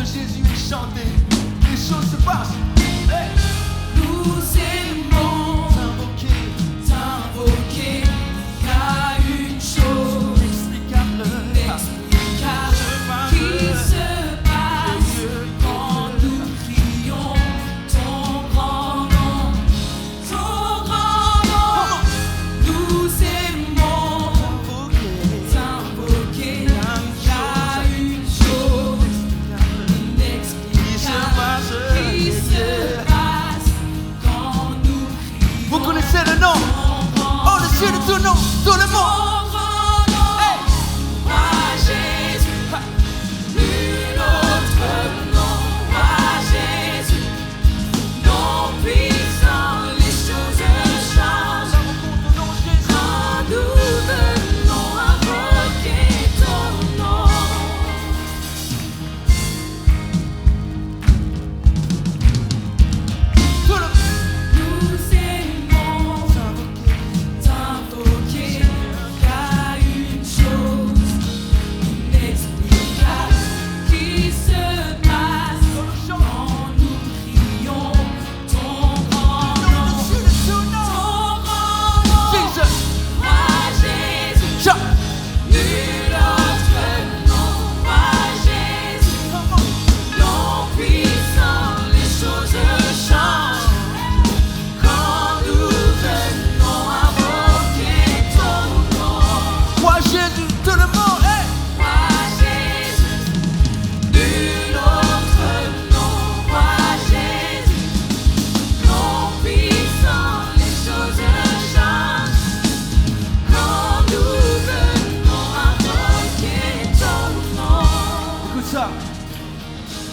Jésus est chanté, les choses se passent. Hey. Nous aimons t'invoquer. Il y a une chose Inexplicable qui se passe quand nous crions ton grand nom. Ton grand nom. Nous aimons t'invoquer. Il y a une chose inexplicable qui se passe quand nous crions. Vous connaissez le nom au-dessus de tout nom, tout le monde.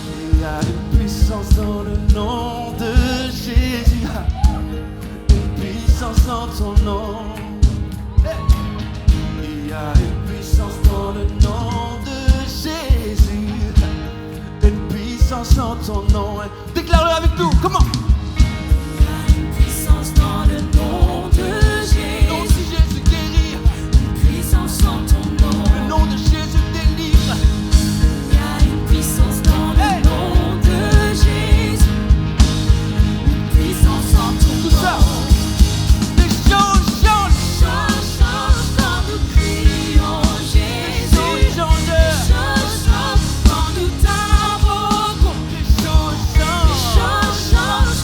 Il y a une puissance dans le nom de Jésus, une puissance dans ton nom. Il y a une puissance dans le nom de Jésus, une puissance dans ton nom. Déclare-le avec nous, comment? Il y a une puissance dans le nom de Jésus. Le nom de Jésus guérit, Une puissance dans ton nom. le nom de Jésus délivre. Il y a une puissance dans le nom de Jésus. Une puissance dans ton Tout ça. nom. Les choses changent. Change quand nous crions Jésus. Les choses changent. Change quand nous t'invoquons. Les choses changent. Change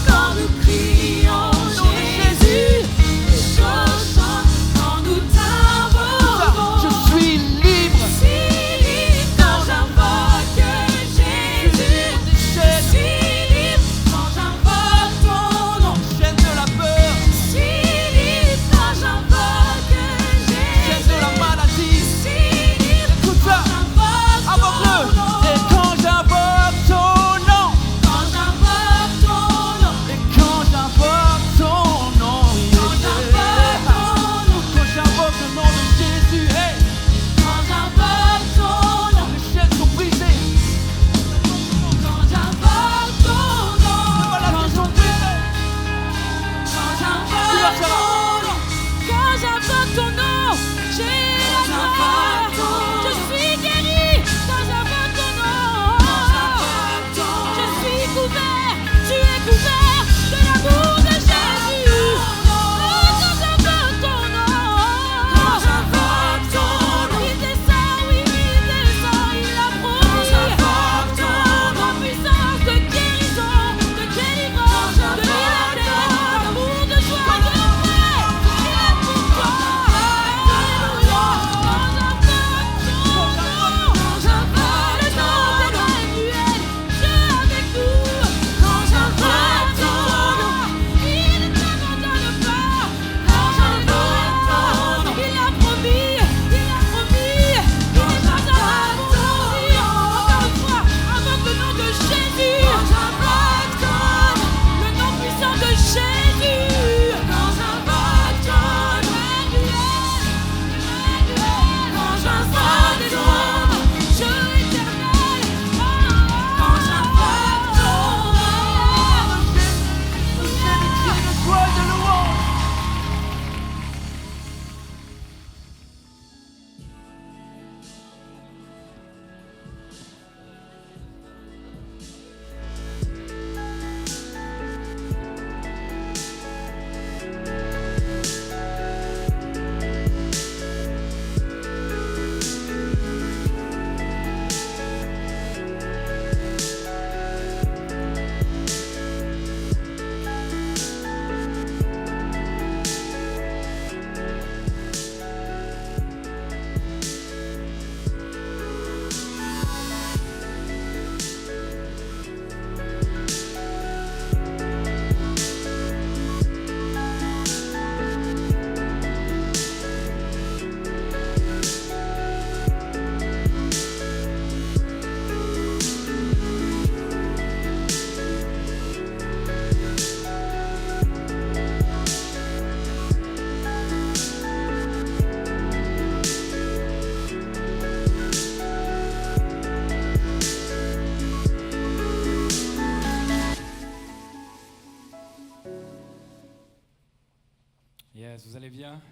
Yes, vous allez bien?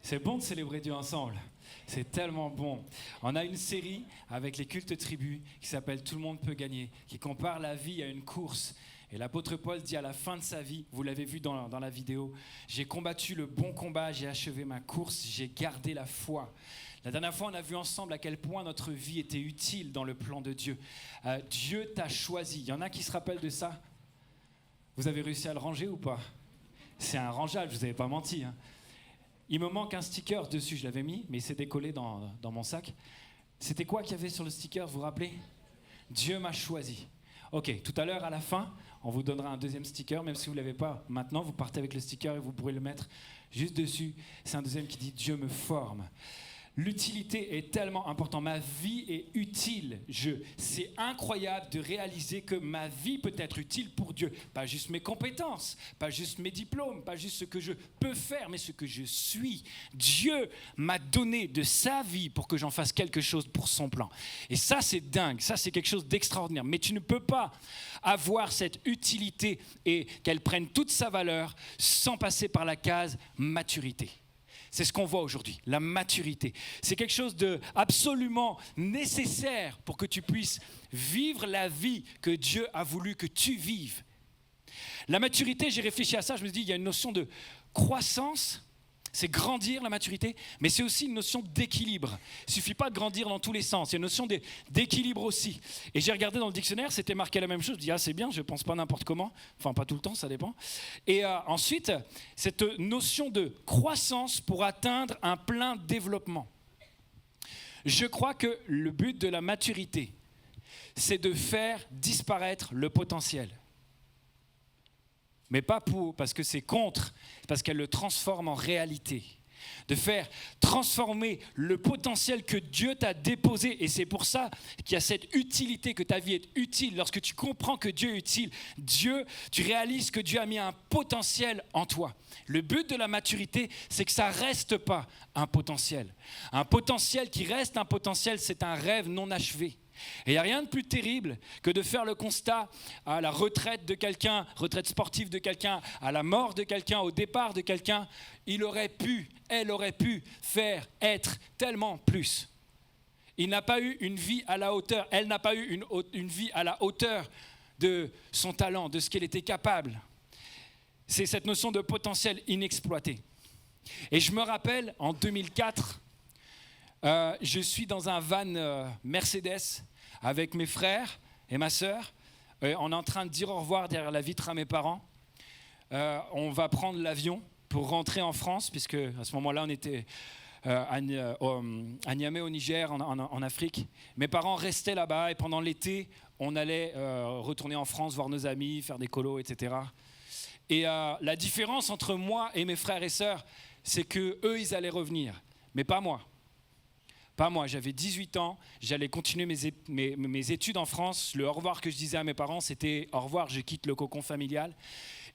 C'est bon de célébrer Dieu ensemble. C'est tellement bon. On a une série avec les cultes tribus qui s'appelle « Tout le monde peut gagner », qui compare la vie à une course. Et l'apôtre Paul dit à la fin de sa vie, vous l'avez vu dans la vidéo, « J'ai combattu le bon combat, j'ai achevé ma course, j'ai gardé la foi ». La dernière fois, on a vu ensemble à quel point notre vie était utile dans le plan de Dieu. Dieu t'a choisi. Il y en a qui se rappellent de ça? Vous avez réussi à le ranger ou pas? C'est un rangeable, je vous avais pas menti. Hein. Il me manque un sticker dessus, je l'avais mis, mais il s'est décollé dans mon sac. C'était quoi qu'il y avait sur le sticker, vous vous rappelez? Dieu m'a choisi. Ok, tout à l'heure, à la fin, on vous donnera un deuxième sticker, même si vous ne l'avez pas maintenant, vous partez avec le sticker et vous pourrez le mettre juste dessus. C'est un deuxième qui dit « Dieu me forme ». L'utilité est tellement importante. Ma vie est utile. C'est incroyable de réaliser que ma vie peut être utile pour Dieu. Pas juste mes compétences, pas juste mes diplômes, pas juste ce que je peux faire, mais ce que je suis. Dieu m'a donné de sa vie pour que j'en fasse quelque chose pour son plan. Et ça, c'est dingue. Ça, c'est quelque chose d'extraordinaire. Mais tu ne peux pas avoir cette utilité et qu'elle prenne toute sa valeur sans passer par la case maturité. C'est ce qu'on voit aujourd'hui, la maturité. C'est quelque chose d'absolument nécessaire pour que tu puisses vivre la vie que Dieu a voulu que tu vives. La maturité, j'ai réfléchi à ça, je me suis dit, il y a une notion de croissance, c'est grandir la maturité, mais c'est aussi une notion d'équilibre. Il ne suffit pas de grandir dans tous les sens, il y a une notion d'équilibre aussi. Et j'ai regardé dans le dictionnaire, c'était marqué la même chose, je dis, c'est bien, je ne pense pas n'importe comment, enfin pas tout le temps, ça dépend. Et ensuite, cette notion de croissance pour atteindre un plein développement. Je crois que le but de la maturité, c'est de faire disparaître le potentiel. Mais pas parce que c'est contre, parce qu'elle le transforme en réalité. De faire transformer le potentiel que Dieu t'a déposé. Et c'est pour ça qu'il y a cette utilité, que ta vie est utile. Lorsque tu comprends que Dieu est utile, tu réalises que Dieu a mis un potentiel en toi. Le but de la maturité, c'est que ça ne reste pas un potentiel. Un potentiel qui reste un potentiel, c'est un rêve non achevé. Et il n'y a rien de plus terrible que de faire le constat à la retraite de quelqu'un, retraite sportive de quelqu'un, à la mort de quelqu'un, au départ de quelqu'un, elle aurait pu faire être tellement plus. Il n'a pas eu une vie à la hauteur, elle n'a pas eu une vie à la hauteur de son talent, de ce qu'elle était capable. C'est cette notion de potentiel inexploité. Et je me rappelle, en 2004, je suis dans un van Mercedes avec mes frères et ma sœur. On est en train de dire au revoir derrière la vitre à mes parents. On va prendre l'avion pour rentrer en France, puisque à ce moment-là, on était à Niamey, au Niger, en Afrique. Mes parents restaient là-bas et pendant l'été, on allait retourner en France, voir nos amis, faire des colos, etc. Et la différence entre moi et mes frères et sœurs, c'est qu'eux, ils allaient revenir, mais pas moi. Pas moi, j'avais 18 ans, j'allais continuer mes études en France. Le au revoir que je disais à mes parents, c'était au revoir, je quitte le cocon familial.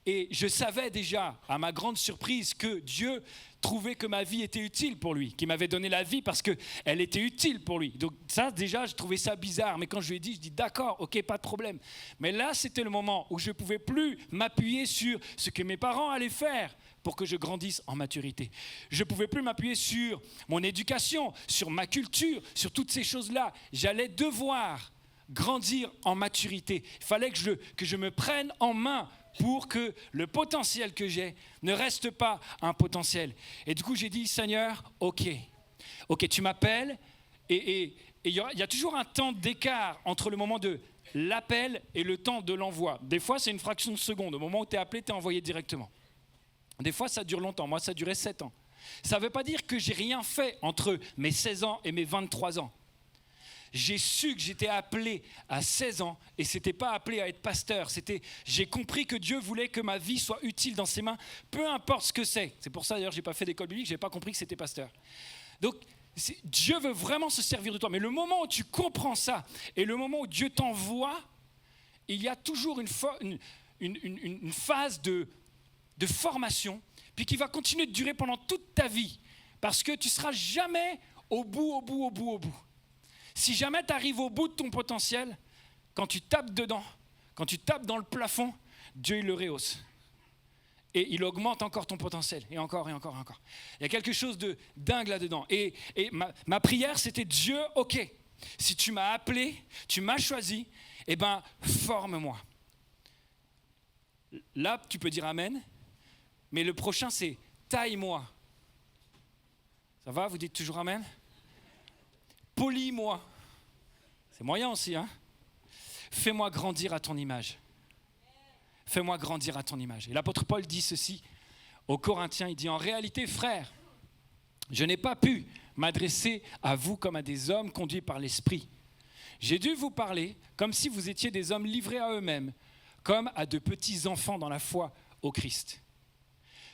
Et je savais déjà, à ma grande surprise, que Dieu trouvait que ma vie était utile pour lui, qu'il m'avait donné la vie parce qu'elle était utile pour lui. Donc ça, déjà, je trouvais ça bizarre. Mais quand je lui ai dit, je dis d'accord, ok, pas de problème. Mais là, c'était le moment où je ne pouvais plus m'appuyer sur ce que mes parents allaient faire pour que je grandisse en maturité. Je ne pouvais plus m'appuyer sur mon éducation, sur ma culture, sur toutes ces choses-là. J'allais devoir grandir en maturité. Il fallait que je me prenne en main pour que le potentiel que j'ai ne reste pas un potentiel. Et du coup, j'ai dit, Seigneur, ok, tu m'appelles, et il y a toujours un temps d'écart entre le moment de l'appel et le temps de l'envoi. Des fois, c'est une fraction de seconde. Au moment où tu es appelé, tu es envoyé directement. Des fois, ça dure longtemps. Moi, ça durait 7 ans. Ça ne veut pas dire que j'ai rien fait entre mes 16 ans et mes 23 ans. J'ai su que j'étais appelé à 16 ans et ce n'était pas appelé à être pasteur. J'ai compris que Dieu voulait que ma vie soit utile dans ses mains, peu importe ce que c'est. C'est pour ça d'ailleurs que je n'ai pas fait d'école biblique, je n'ai pas compris que c'était pasteur. Donc Dieu veut vraiment se servir de toi. Mais le moment où tu comprends ça et le moment où Dieu t'envoie, il y a toujours une phase de formation, puis qui va continuer de durer pendant toute ta vie. Parce que tu ne seras jamais au bout. Si jamais tu arrives au bout de ton potentiel, quand tu tapes dedans, quand tu tapes dans le plafond, Dieu il le rehausse. Et il augmente encore ton potentiel, et encore, et encore, et encore. Il y a quelque chose de dingue là-dedans. Et ma prière, c'était Dieu, ok, si tu m'as appelé, tu m'as choisi, eh ben, forme-moi. Là, tu peux dire amen, mais le prochain, c'est taille-moi. Ça va, vous dites toujours amen? Polis-moi. C'est moyen aussi, hein? Fais-moi grandir à ton image. Fais-moi grandir à ton image. Et l'apôtre Paul dit ceci aux Corinthiens, il dit, en réalité, frères, je n'ai pas pu m'adresser à vous comme à des hommes conduits par l'Esprit. J'ai dû vous parler comme si vous étiez des hommes livrés à eux-mêmes, comme à de petits enfants dans la foi au Christ.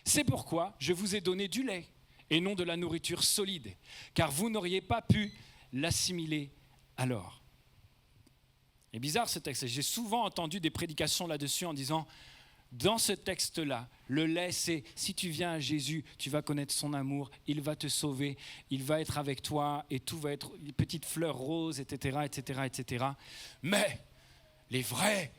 C'est pourquoi je vous ai donné du lait et non de la nourriture solide, car vous n'auriez pas pu l'assimiler alors. C'est bizarre ce texte. J'ai souvent entendu des prédications là-dessus en disant, dans ce texte-là, le lait, c'est si tu viens à Jésus, tu vas connaître son amour, il va te sauver, il va être avec toi et tout va être une petite fleur rose, etc., etc., etc. Mais les vrais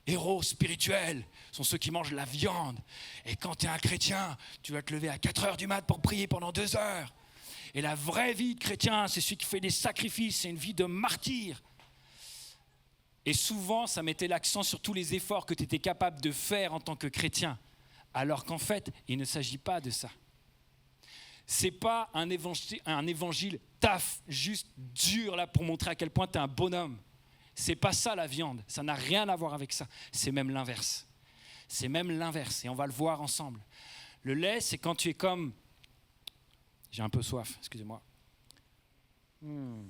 héros spirituels sont ceux qui mangent la viande. Et quand tu es un chrétien, tu vas te lever à 4h du mat pour prier pendant 2 heures. Et la vraie vie de chrétien, c'est celui qui fait des sacrifices, c'est une vie de martyr. Et souvent, ça mettait l'accent sur tous les efforts que tu étais capable de faire en tant que chrétien. Alors qu'en fait, il ne s'agit pas de ça. Ce n'est pas un évangile taf, juste dur là pour montrer à quel point tu es un bonhomme. Ce n'est pas ça la viande, ça n'a rien à voir avec ça. C'est même l'inverse. C'est même l'inverse et on va le voir ensemble. Le lait, c'est quand tu es comme... J'ai un peu soif, excusez-moi. Il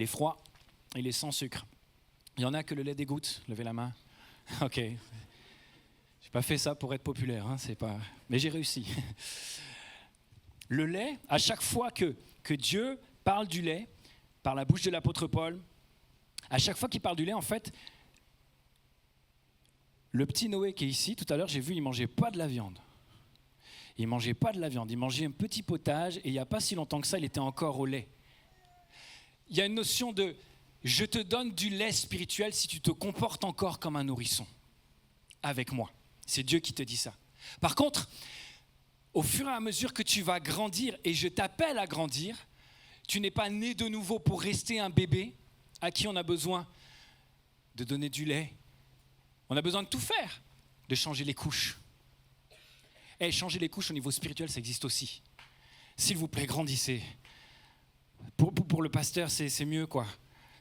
est froid. Il est sans sucre. Il y en a que le lait dégoûte. Levez la main. Ok. J'ai pas fait ça pour être populaire, hein, c'est pas... mais j'ai réussi. Le lait, à chaque fois que Dieu parle du lait, par la bouche de l'apôtre Paul, à chaque fois qu'il parle du lait, en fait, le petit Noé qui est ici, tout à l'heure, j'ai vu, il mangeait pas de la viande. Il mangeait pas de la viande. Il mangeait un petit potage et il n'y a pas si longtemps que ça, il était encore au lait. Il y a une notion de... Je te donne du lait spirituel si tu te comportes encore comme un nourrisson avec moi. C'est Dieu qui te dit ça. Par contre, au fur et à mesure que tu vas grandir, et je t'appelle à grandir, tu n'es pas né de nouveau pour rester un bébé à qui on a besoin de donner du lait. On a besoin de tout faire, de changer les couches. Et changer les couches au niveau spirituel, ça existe aussi. S'il vous plaît, grandissez. Pour le pasteur, c'est mieux, quoi.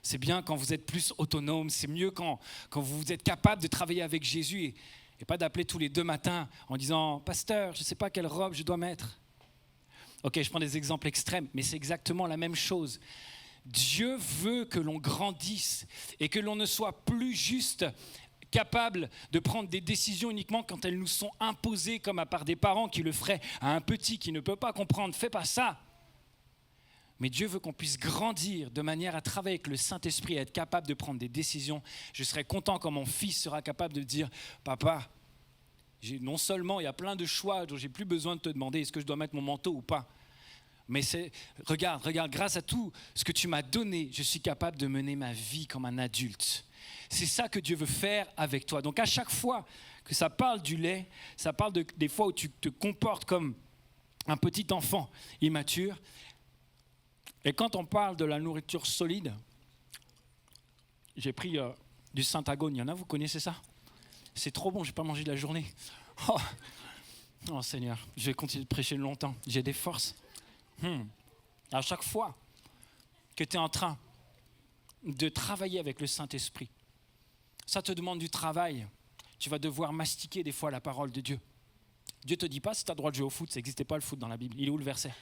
C'est bien quand vous êtes plus autonome, c'est mieux quand vous êtes capable de travailler avec Jésus et pas d'appeler tous les 2 matins en disant « Pasteur, je ne sais pas quelle robe je dois mettre. » Ok, je prends des exemples extrêmes, mais c'est exactement la même chose. Dieu veut que l'on grandisse et que l'on ne soit plus juste capable de prendre des décisions uniquement quand elles nous sont imposées comme par des parents qui le feraient à un petit qui ne peut pas comprendre « Fais pas ça !» Mais Dieu veut qu'on puisse grandir de manière à travailler avec le Saint-Esprit et être capable de prendre des décisions. Je serai content quand mon fils sera capable de dire « Papa, non seulement il y a plein de choix dont j'ai plus besoin de te demander est-ce que je dois mettre mon manteau ou pas, mais regarde, grâce à tout ce que tu m'as donné, je suis capable de mener ma vie comme un adulte. » C'est ça que Dieu veut faire avec toi. Donc à chaque fois que ça parle du lait, ça parle des fois où tu te comportes comme un petit enfant immature. Et quand on parle de la nourriture solide, j'ai pris du Saint-Agone. Il y en a, vous connaissez ça? C'est trop bon, je n'ai pas mangé de la journée. Oh Seigneur, je vais continuer de prêcher longtemps. J'ai des forces. À chaque fois que tu es en train de travailler avec le Saint-Esprit, ça te demande du travail. Tu vas devoir mastiquer des fois la parole de Dieu. Dieu ne te dit pas si tu as le droit de jouer au foot, ça n'existait pas le foot dans la Bible. Il est où le verset?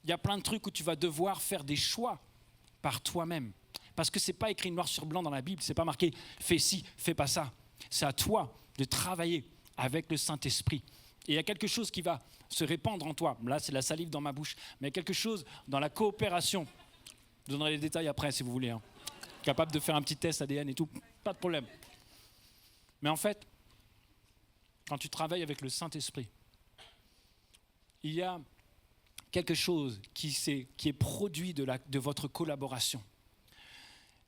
Il y a plein de trucs où tu vas devoir faire des choix par toi-même. Parce que ce n'est pas écrit noir sur blanc dans la Bible, ce n'est pas marqué « fais ci, fais pas ça ». C'est à toi de travailler avec le Saint-Esprit. Et il y a quelque chose qui va se répandre en toi. Là, c'est la salive dans ma bouche. Mais il y a quelque chose dans la coopération. Je vous donnerai les détails après si vous voulez. Capable de faire un petit test ADN et tout, pas de problème. Mais en fait, quand tu travailles avec le Saint-Esprit, il y a quelque chose qui est produit de votre collaboration.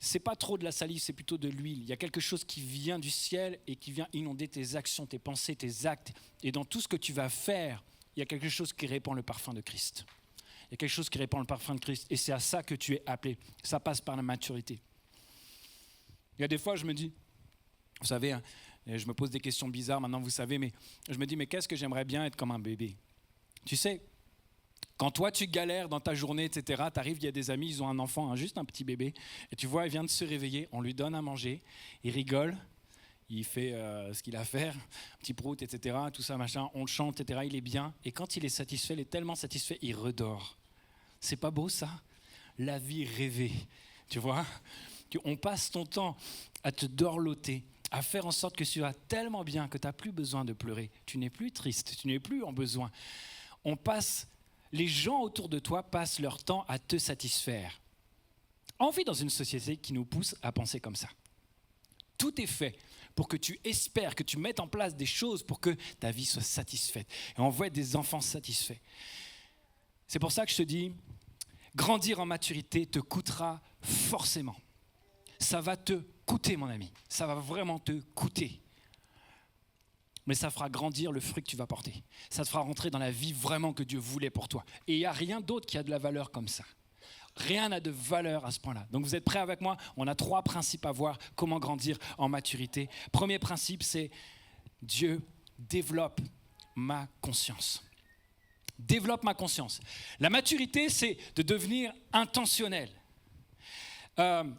c'est pas trop de la salive, c'est plutôt de l'huile. Il y a quelque chose qui vient du ciel et qui vient inonder tes actions, tes pensées, tes actes. Et dans tout ce que tu vas faire, il y a quelque chose qui répand le parfum de Christ. Il y a quelque chose qui répand le parfum de Christ. Et c'est à ça que tu es appelé. Ça passe par la maturité. Il y a des fois, je me dis, vous savez, hein, je me pose des questions bizarres maintenant, vous savez, mais je me dis, mais qu'est-ce que j'aimerais bien être comme un bébé? Tu sais, quand toi, tu galères dans ta journée, etc., tu arrives, il y a des amis, ils ont un enfant, hein, juste un petit bébé, et tu vois, il vient de se réveiller, on lui donne à manger, il rigole, il fait ce qu'il a à faire, un petit prout, etc., tout ça, machin, on le chante, etc., il est bien, et quand il est satisfait, il est tellement satisfait, il redort. C'est pas beau, ça? La vie rêvée, tu vois? On passe ton temps à te dorloter, à faire en sorte que tu vas tellement bien que tu n'as plus besoin de pleurer, tu n'es plus triste, tu n'es plus en besoin. Les gens autour de toi passent leur temps à te satisfaire. On vit dans une société qui nous pousse à penser comme ça. Tout est fait pour que tu espères, que tu mettes en place des choses pour que ta vie soit satisfaite. Et on veut être des enfants satisfaits. C'est pour ça que je te dis, grandir en maturité te coûtera forcément. Ça va te coûter, mon ami. Ça va vraiment te coûter. Mais ça fera grandir le fruit que tu vas porter. Ça te fera rentrer dans la vie vraiment que Dieu voulait pour toi. Et il n'y a rien d'autre qui a de la valeur comme ça. Rien n'a de valeur à ce point-là. Donc vous êtes prêts avec moi? On a 3 principes à voir, comment grandir en maturité. Premier principe, c'est Dieu développe ma conscience. Développe ma conscience. La maturité, c'est de devenir intentionnel. Il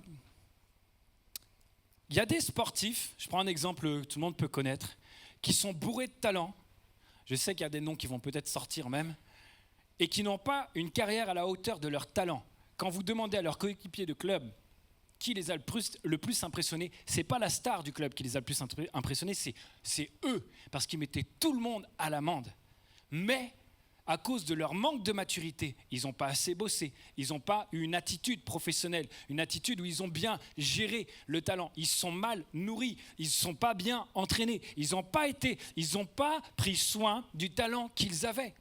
y a des sportifs, je prends un exemple que tout le monde peut connaître, qui sont bourrés de talent, je sais qu'il y a des noms qui vont peut-être sortir même, et qui n'ont pas une carrière à la hauteur de leur talent. Quand vous demandez à leurs coéquipiers de club qui les a le plus impressionnés, ce n'est pas la star du club qui les a le plus impressionnés, c'est eux, parce qu'ils mettaient tout le monde à l'amende. Mais à cause de leur manque de maturité, ils n'ont pas assez bossé, ils n'ont pas eu une attitude professionnelle, une attitude où ils ont bien géré le talent, ils sont mal nourris, ils ne sont pas bien entraînés, ils n'ont pas pris soin du talent qu'ils avaient.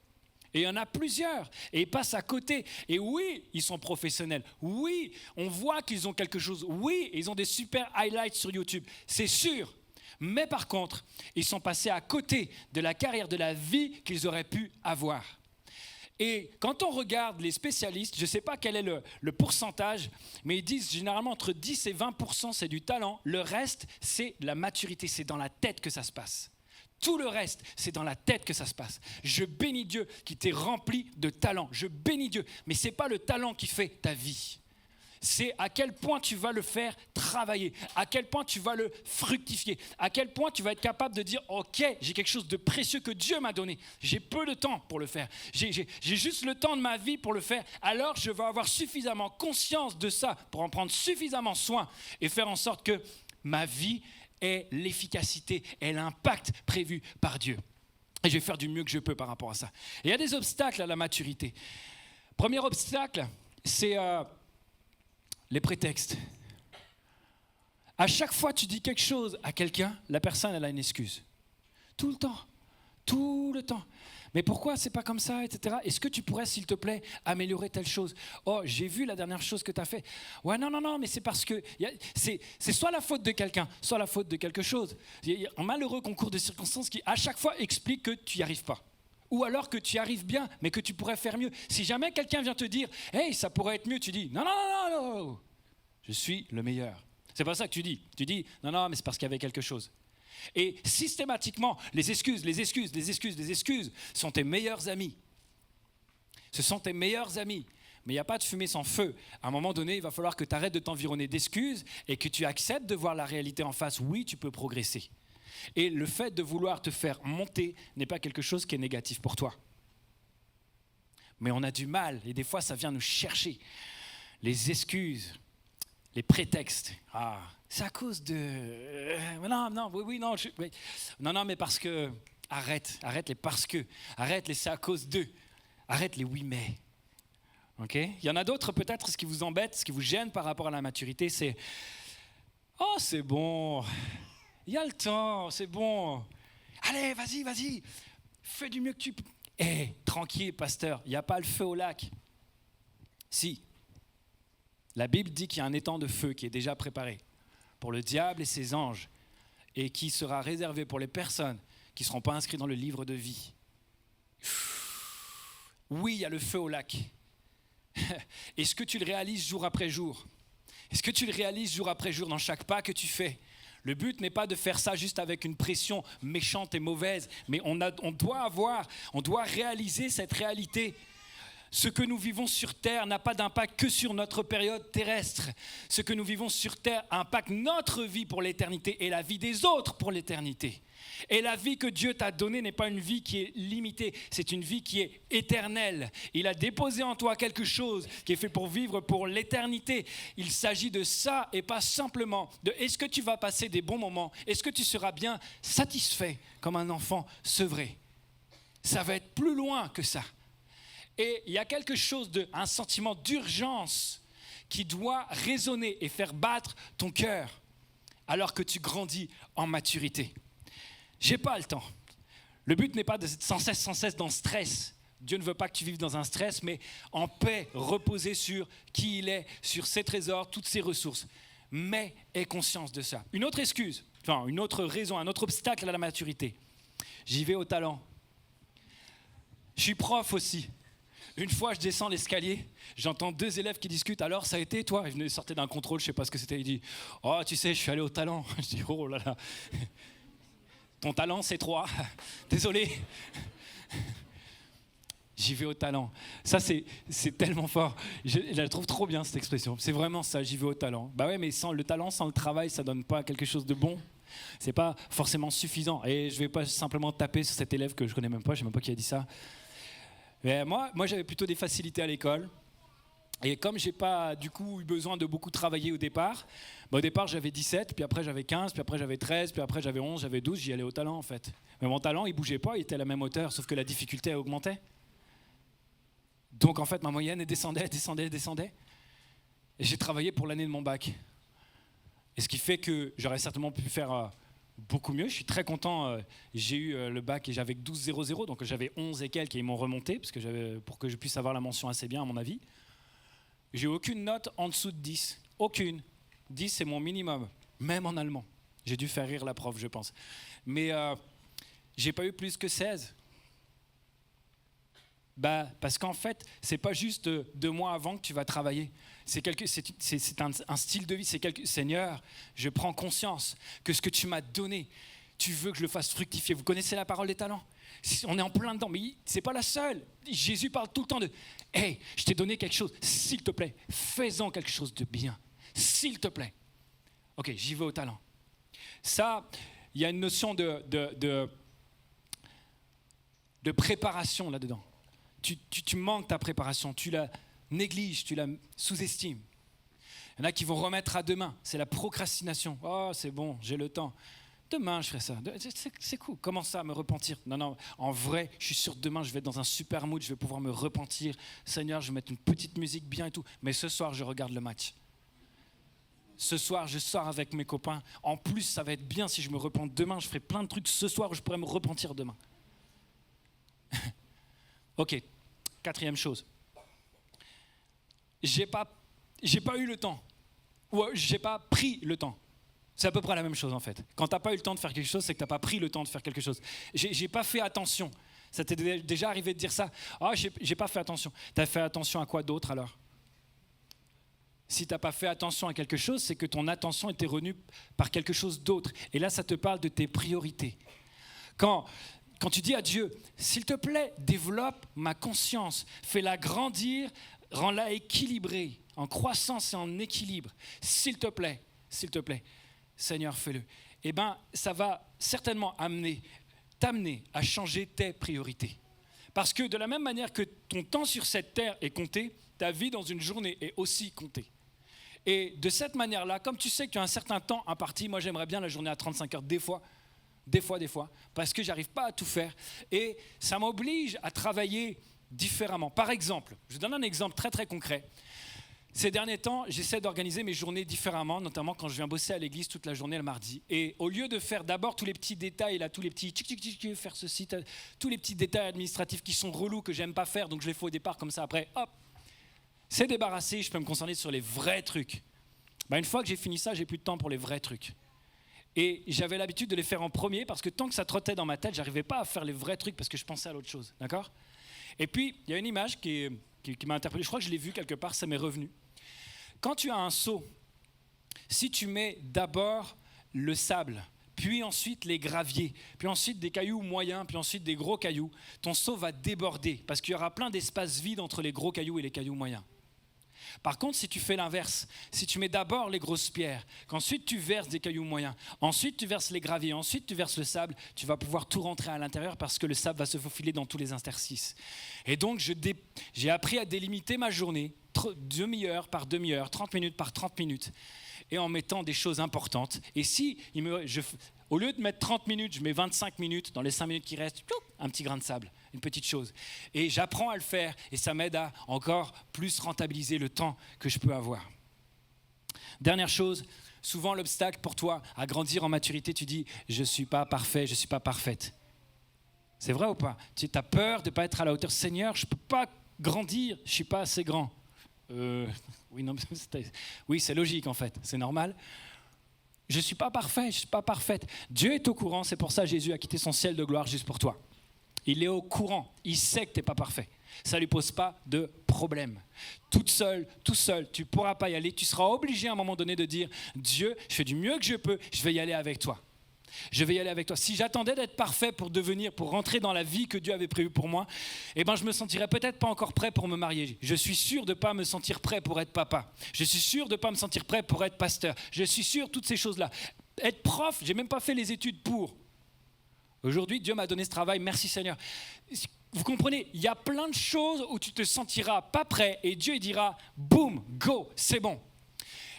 Et il y en a plusieurs, et ils passent à côté. Et oui, ils sont professionnels, oui, on voit qu'ils ont quelque chose, oui, ils ont des super highlights sur YouTube, c'est sûr. Mais par contre, ils sont passés à côté de la carrière, de la vie qu'ils auraient pu avoir. Et quand on regarde les spécialistes, je ne sais pas quel est le pourcentage, mais ils disent généralement entre 10 et 20% c'est du talent, le reste c'est la maturité, c'est dans la tête que ça se passe. Tout le reste, c'est dans la tête que ça se passe. Je bénis Dieu qui t'est rempli de talent, je bénis Dieu, mais ce n'est pas le talent qui fait ta vie. C'est à quel point tu vas le faire travailler, à quel point tu vas le fructifier, à quel point tu vas être capable de dire « Ok, j'ai quelque chose de précieux que Dieu m'a donné, j'ai peu de temps pour le faire, j'ai juste le temps de ma vie pour le faire, alors je vais avoir suffisamment conscience de ça pour en prendre suffisamment soin et faire en sorte que ma vie ait l'efficacité, ait l'impact prévu par Dieu. Et je vais faire du mieux que je peux par rapport à ça. » Et il y a des obstacles à la maturité. Premier obstacle, c'est les prétextes. À chaque fois que tu dis quelque chose à quelqu'un, la personne, elle a une excuse. Tout le temps. Mais pourquoi c'est pas comme ça, etc. Est-ce que tu pourrais, s'il te plaît, améliorer telle chose? Oh, j'ai vu la dernière chose que tu as fait. Ouais, non, mais c'est parce que c'est soit la faute de quelqu'un, soit la faute de quelque chose. Il y a un malheureux concours de circonstances qui, à chaque fois, explique que tu n'y arrives pas. Ou alors que tu y arrives bien, mais que tu pourrais faire mieux. Si jamais quelqu'un vient te dire « Hey, ça pourrait être mieux », tu dis « Non, je suis le meilleur ». C'est pas ça que tu dis. Tu dis « Non, mais c'est parce qu'il y avait quelque chose ». Et systématiquement, les excuses sont tes meilleurs amis. Ce sont tes meilleurs amis. Mais il n'y a pas de fumée sans feu. À un moment donné, il va falloir que tu arrêtes de t'environner d'excuses et que tu acceptes de voir la réalité en face. Oui, tu peux progresser. Et le fait de vouloir te faire monter n'est pas quelque chose qui est négatif pour toi. Mais on a du mal, et des fois ça vient nous chercher. Les excuses, les prétextes. Ah, c'est à cause de... Non, mais parce que... Arrête les parce que. Arrête les c'est à cause d'eux. Arrête les oui mais. Ok? Il y en a d'autres peut-être, ce qui vous embête, ce qui vous gêne par rapport à la maturité, c'est... Oh, c'est bon... Il y a le temps, c'est bon. Allez, vas-y. Fais du mieux que tu peux. Tranquille, pasteur, il n'y a pas le feu au lac. Si. La Bible dit qu'il y a un étang de feu qui est déjà préparé pour le diable et ses anges et qui sera réservé pour les personnes qui ne seront pas inscrites dans le livre de vie. Oui, il y a le feu au lac. Est-ce que tu le réalises jour après jour? Est-ce que tu le réalises jour après jour dans chaque pas que tu fais? Le but n'est pas de faire ça juste avec une pression méchante et mauvaise, mais on doit réaliser cette réalité. Ce que nous vivons sur Terre n'a pas d'impact que sur notre période terrestre. Ce que nous vivons sur Terre impacte notre vie pour l'éternité et la vie des autres pour l'éternité. Et la vie que Dieu t'a donnée n'est pas une vie qui est limitée, c'est une vie qui est éternelle. Il a déposé en toi quelque chose qui est fait pour vivre pour l'éternité. Il s'agit de ça et pas simplement de est-ce que tu vas passer des bons moments, est-ce que tu seras bien satisfait comme un enfant sevré. Ça va être plus loin que ça. Et il y a quelque chose un sentiment d'urgence qui doit résonner et faire battre ton cœur alors que tu grandis en maturité. J'ai pas le temps. Le but n'est pas d'être sans cesse dans le stress. Dieu ne veut pas que tu vives dans un stress, mais en paix, reposer sur qui il est, sur ses trésors, toutes ses ressources. Mais aie conscience de ça. Une autre excuse, une autre raison, un autre obstacle à la maturité. J'y vais au talent. Je suis prof aussi. Une fois, je descends l'escalier, j'entends 2 élèves qui discutent. Alors, ça a été, toi? Ils sortaient d'un contrôle, je ne sais pas ce que c'était. Il dit, oh, tu sais, je suis allé au talent. Je dis, oh là là. Ton talent, c'est 3. Désolé. J'y vais au talent. Ça, c'est tellement fort. Je la trouve trop bien, cette expression. C'est vraiment ça, j'y vais au talent. Bah ouais, mais sans le talent, sans le travail, ça ne donne pas quelque chose de bon. C'est pas forcément suffisant. Et je ne vais pas simplement taper sur cet élève que je ne connais même pas, je ne sais même pas qui a dit ça. Mais moi, j'avais plutôt des facilités à l'école. Et comme je n'ai pas du coup eu besoin de beaucoup travailler au départ, au départ j'avais 17, puis après j'avais 15, puis après j'avais 13, puis après j'avais 11, j'avais 12, j'y allais au talent en fait. Mais mon talent, il ne bougeait pas, il était à la même hauteur, sauf que la difficulté a augmenté. Donc en fait, ma moyenne descendait. Et j'ai travaillé pour l'année de mon bac. Et ce qui fait que j'aurais certainement pu faire beaucoup mieux. Je suis très content. J'ai eu le bac et j'avais 12,00, donc j'avais 11 et quelques et ils m'ont remonté pour que je puisse avoir la mention assez bien à mon avis. J'ai eu aucune note en dessous de 10. Aucune. 10, c'est mon minimum, même en allemand. J'ai dû faire rire la prof, je pense. Mais j'ai pas eu plus que 16. Parce qu'en fait, c'est pas juste 2 mois avant que tu vas travailler. C'est un style de vie. Seigneur, je prends conscience que ce que tu m'as donné, tu veux que je le fasse fructifier. Vous connaissez la parole des talents? On est en plein dedans, mais c'est pas la seule. Jésus parle tout le temps de « Hey, je t'ai donné quelque chose, s'il te plaît, fais-en quelque chose de bien, s'il te plaît. » Ok, j'y vais au talent. Ça, il y a une notion de préparation là-dedans. Tu manques ta préparation, tu la négliges, tu la sous-estimes. Il y en a qui vont remettre à demain, c'est la procrastination. Oh, c'est bon, j'ai le temps. Demain, je ferai ça. C'est cool. Comment ça, me repentir? Non, en vrai, je suis sûr que demain, je vais être dans un super mood, je vais pouvoir me repentir. Seigneur, je vais mettre une petite musique bien et tout. Mais ce soir, je regarde le match. Ce soir, je sors avec mes copains. En plus, ça va être bien si je me repens demain. Je ferai plein de trucs ce soir où je pourrais me repentir demain. Ok, 4e chose. J'ai pas eu le temps. Ou j'ai pas pris le temps. C'est à peu près la même chose en fait. Quand tu n'as pas eu le temps de faire quelque chose, c'est que tu n'as pas pris le temps de faire quelque chose. J'ai pas fait attention. Ça t'est déjà arrivé de dire ça? Ah, j'ai pas fait attention. Tu as fait attention à quoi d'autre alors? Si tu n'as pas fait attention à quelque chose, c'est que ton attention était retenue par quelque chose d'autre. Et là, ça te parle de tes priorités. Quand tu dis à Dieu, s'il te plaît, développe ma conscience, fais-la grandir, rends-la équilibrée, en croissance et en équilibre. S'il te plaît, Seigneur, fais-le. Eh bien, ça va certainement t'amener à changer tes priorités. Parce que de la même manière que ton temps sur cette terre est compté, ta vie dans une journée est aussi comptée. Et de cette manière-là, comme tu sais que tu as un certain temps imparti, moi j'aimerais bien la journée à 35 heures, des fois, parce que j'arrive pas à tout faire. Et ça m'oblige à travailler différemment. Par exemple, je donne un exemple très très concret. Ces derniers temps, j'essaie d'organiser mes journées différemment, notamment quand je viens bosser à l'église toute la journée le mardi. Et au lieu de faire d'abord tous les petits détails, là, tous les petits faire ceci, tous les petits détails administratifs qui sont relous, que j'aime pas faire, donc je les fais au départ comme ça, après, hop. C'est débarrassé, je peux me concentrer sur les vrais trucs. Une fois que j'ai fini ça, j'ai plus de temps pour les vrais trucs. Et j'avais l'habitude de les faire en premier parce que tant que ça trottait dans ma tête, j'arrivais pas à faire les vrais trucs parce que je pensais à l'autre chose, d'accord ? Et puis, il y a une image qui m'a interpellé, je crois que je l'ai vue quelque part, ça m'est revenu. Quand tu as un seau, si tu mets d'abord le sable, puis ensuite les graviers, puis ensuite des cailloux moyens, puis ensuite des gros cailloux, ton seau va déborder parce qu'il y aura plein d'espaces vides entre les gros cailloux et les cailloux moyens. Par contre, si tu fais l'inverse, si tu mets d'abord les grosses pierres, qu'ensuite tu verses des cailloux moyens, ensuite tu verses les graviers, ensuite tu verses le sable, tu vas pouvoir tout rentrer à l'intérieur parce que le sable va se faufiler dans tous les interstices. Et donc, j'ai appris à délimiter ma journée, demi-heure par demi-heure, 30 minutes par 30 minutes, et en mettant des choses importantes. Et si, au lieu de mettre 30 minutes, je mets 25 minutes, dans les 5 minutes qui restent, un petit grain de sable, une petite chose. Et j'apprends à le faire et ça m'aide à encore plus rentabiliser le temps que je peux avoir. Dernière chose, souvent l'obstacle pour toi à grandir en maturité, tu dis « je ne suis pas parfait, je ne suis pas parfaite ». C'est vrai ou pas ? Tu as peur de ne pas être à la hauteur. « Seigneur, je ne peux pas grandir, je ne suis pas assez grand ». Oui, c'est logique en fait, c'est normal. Je ne suis pas parfait, je ne suis pas parfaite. Dieu est au courant, c'est pour ça que Jésus a quitté son ciel de gloire juste pour toi. Il est au courant, il sait que tu n'es pas parfait. Ça ne lui pose pas de problème. Tout seul, tu ne pourras pas y aller. Tu seras obligé à un moment donné de dire « Dieu, je fais du mieux que je peux, je vais y aller avec toi. Je vais y aller avec toi. » Si j'attendais d'être parfait pour rentrer dans la vie que Dieu avait prévue pour moi, je me sentirais peut-être pas encore prêt pour me marier. Je suis sûr de ne pas me sentir prêt pour être papa. Je suis sûr de ne pas me sentir prêt pour être pasteur. Je suis sûr de toutes ces choses-là. Être prof, je n'ai même pas fait les études pour. Aujourd'hui, Dieu m'a donné ce travail, merci Seigneur. Vous comprenez, il y a plein de choses où tu te sentiras pas prêt et Dieu il dira « boum, go, c'est bon ».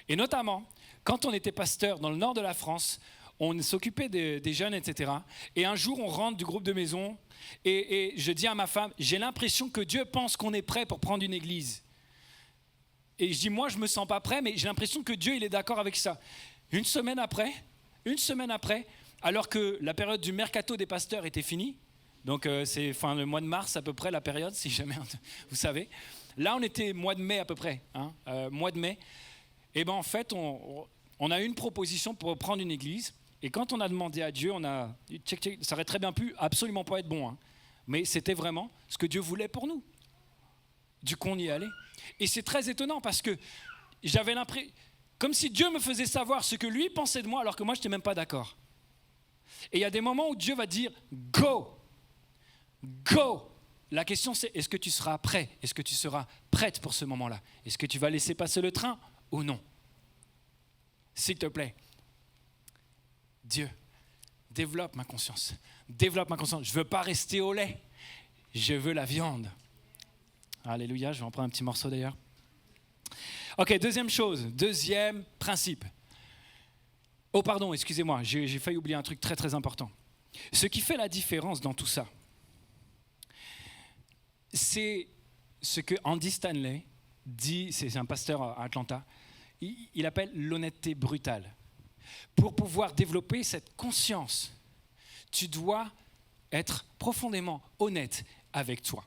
Et notamment, quand on était pasteur dans le nord de la France, on s'occupait des jeunes, etc. Et un jour, on rentre du groupe de maison et je dis à ma femme « j'ai l'impression que Dieu pense qu'on est prêt pour prendre une église ». Et je dis « moi, je me sens pas prêt, mais j'ai l'impression que Dieu il est d'accord avec ça ». Une semaine après, alors que la période du mercato des pasteurs était finie, donc c'est le mois de mars à peu près la période, si jamais vous savez. Là, on était mois de mai à peu près, mois de mai. Et en fait, on a eu une proposition pour prendre une église. Et quand on a demandé à Dieu, ça aurait très bien pu absolument pas être bon, mais c'était vraiment ce que Dieu voulait pour nous. Du coup, on y est allé. Et c'est très étonnant parce que j'avais l'impression, comme si Dieu me faisait savoir ce que lui pensait de moi, alors que moi, je n'étais même pas d'accord. Et il y a des moments où Dieu va dire « go ». Go! La question c'est, est-ce que tu seras prêt? Est-ce que tu seras prête pour ce moment-là? Est-ce que tu vas laisser passer le train ou non? S'il te plaît, Dieu, développe ma conscience. Développe ma conscience. Je ne veux pas rester au lait. Je veux la viande. Alléluia, je vais en prendre un petit morceau d'ailleurs. Ok, deuxième principe. Oh pardon, excusez-moi, j'ai failli oublier un truc très très important. Ce qui fait la différence dans tout ça, c'est ce que Andy Stanley dit, c'est un pasteur à Atlanta, il appelle l'honnêteté brutale. Pour pouvoir développer cette conscience, tu dois être profondément honnête avec toi.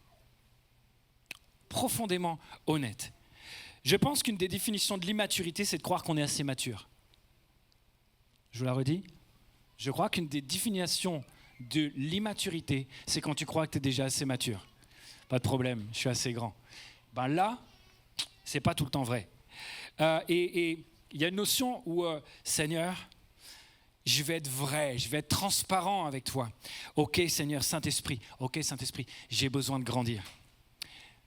Profondément honnête. Je pense qu'une des définitions de l'immaturité, c'est de croire qu'on est assez mature. Je vous la redis. Je crois qu'une des définitions de l'immaturité, c'est quand tu crois que tu es déjà assez mature. Pas de problème, je suis assez grand. Là, c'est pas tout le temps vrai. Et il y a une notion où, Seigneur, je vais être vrai, je vais être transparent avec toi. Ok, Seigneur, Saint-Esprit, j'ai besoin de grandir.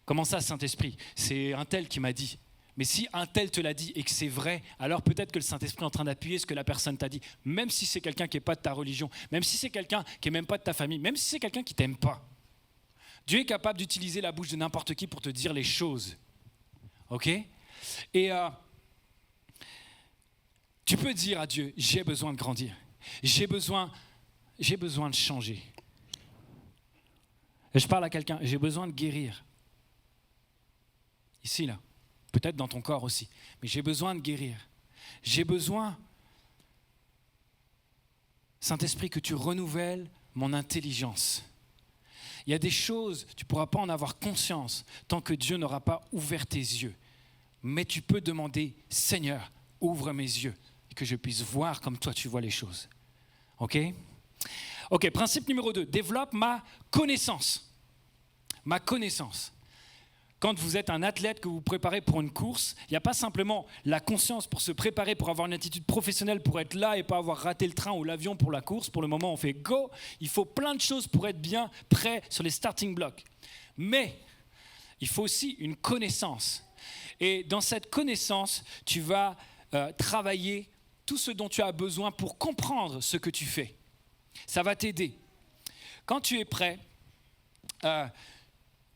Comment ça, Saint-Esprit? C'est un tel qui m'a dit. Mais si un tel te l'a dit et que c'est vrai, alors peut-être que le Saint-Esprit est en train d'appuyer ce que la personne t'a dit, même si c'est quelqu'un qui n'est pas de ta religion, même si c'est quelqu'un qui n'est même pas de ta famille, même si c'est quelqu'un qui ne t'aime pas. Dieu est capable d'utiliser la bouche de n'importe qui pour te dire les choses. Ok? Et tu peux dire à Dieu, j'ai besoin de grandir, j'ai besoin de changer. Et je parle à quelqu'un, j'ai besoin de guérir. Ici, là. Peut-être dans ton corps aussi. Mais j'ai besoin de guérir. J'ai besoin, Saint-Esprit, que tu renouvelles mon intelligence. Il y a des choses, tu ne pourras pas en avoir conscience tant que Dieu n'aura pas ouvert tes yeux. Mais tu peux demander, Seigneur, ouvre mes yeux et que je puisse voir comme toi tu vois les choses. OK ? OK, principe numéro 2, développe ma connaissance. Ma connaissance. Quand vous êtes un athlète, que vous vous préparez pour une course, il n'y a pas simplement la conscience pour se préparer, pour avoir une attitude professionnelle, pour être là et pas avoir raté le train ou l'avion pour la course. Pour le moment, on fait go. Il faut plein de choses pour être bien prêt sur les starting blocks. Mais il faut aussi une connaissance. Et dans cette connaissance, tu vas travailler tout ce dont tu as besoin pour comprendre ce que tu fais. Ça va t'aider. Quand tu es prêt,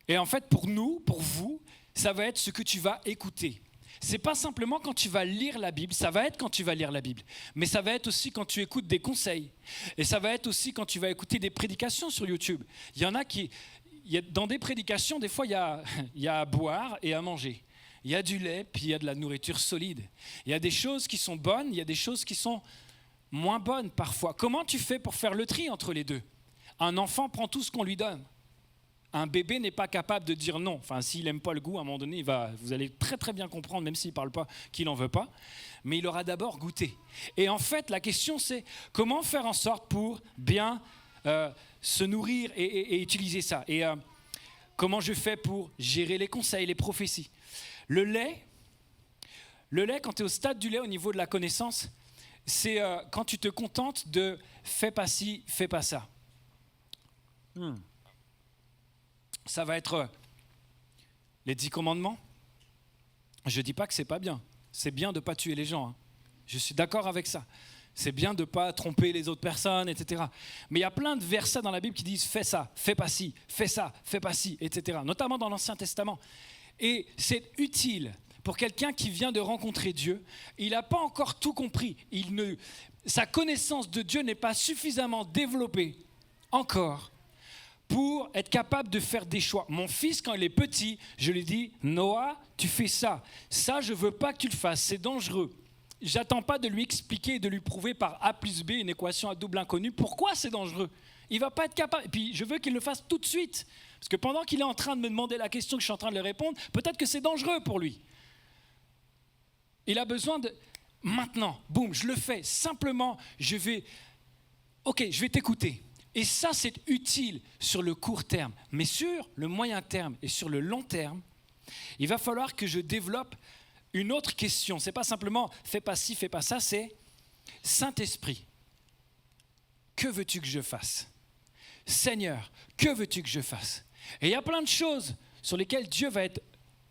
et en fait pour nous, pour vous, ça va être ce que tu vas écouter. C'est pas simplement quand tu vas lire la Bible, ça va être quand tu vas lire la Bible, mais ça va être aussi quand tu écoutes des conseils. Et ça va être aussi quand tu vas écouter des prédications sur YouTube. Il y en a qui... Dans des prédications, des fois, il y a à boire et à manger. Il y a du lait, puis il y a de la nourriture solide. Il y a des choses qui sont bonnes, il y a des choses qui sont moins bonnes parfois. Comment tu fais pour faire le tri entre les deux ? Un enfant prend tout ce qu'on lui donne. Un bébé n'est pas capable de dire non. Enfin, s'il n'aime pas le goût, à un moment donné, vous allez très très bien comprendre, même s'il ne parle pas, qu'il n'en veut pas. Mais il aura d'abord goûté. Et en fait, la question c'est comment faire en sorte pour bien se nourrir et utiliser ça. Et comment je fais pour gérer les conseils, les prophéties. Le lait, quand tu es au stade du lait au niveau de la connaissance, c'est quand tu te contentes de « fais pas ci, fais pas ça ». Ça va être les 10 commandements. Je ne dis pas que ce n'est pas bien. C'est bien de ne pas tuer les gens. Hein. Je suis d'accord avec ça. C'est bien de ne pas tromper les autres personnes, etc. Mais il y a plein de versets dans la Bible qui disent « fais ça, fais pas ci, fais ça, fais pas ci », etc. Notamment dans l'Ancien Testament. Et c'est utile pour quelqu'un qui vient de rencontrer Dieu. Il n'a pas encore tout compris. Sa connaissance de Dieu n'est pas suffisamment développée encore pour être capable de faire des choix. Mon fils, quand il est petit, je lui dis « Noah, tu fais ça. Ça, je ne veux pas que tu le fasses. C'est dangereux. » J'attends pas de lui expliquer et de lui prouver par A plus B, une équation à double inconnue, pourquoi c'est dangereux. Il ne va pas être capable. Et puis, je veux qu'il le fasse tout de suite. Parce que pendant qu'il est en train de me demander la question que je suis en train de lui répondre, peut-être que c'est dangereux pour lui. Il a besoin de... Maintenant, boum, je le fais. Simplement, je vais t'écouter. Et ça, c'est utile sur le court terme. Mais sur le moyen terme et sur le long terme, il va falloir que je développe une autre question. Ce n'est pas simplement « fais pas ci, fais pas ça », c'est « Saint-Esprit, que veux-tu que je fasse ? Seigneur, que veux-tu que je fasse ?» Et il y a plein de choses sur lesquelles Dieu va être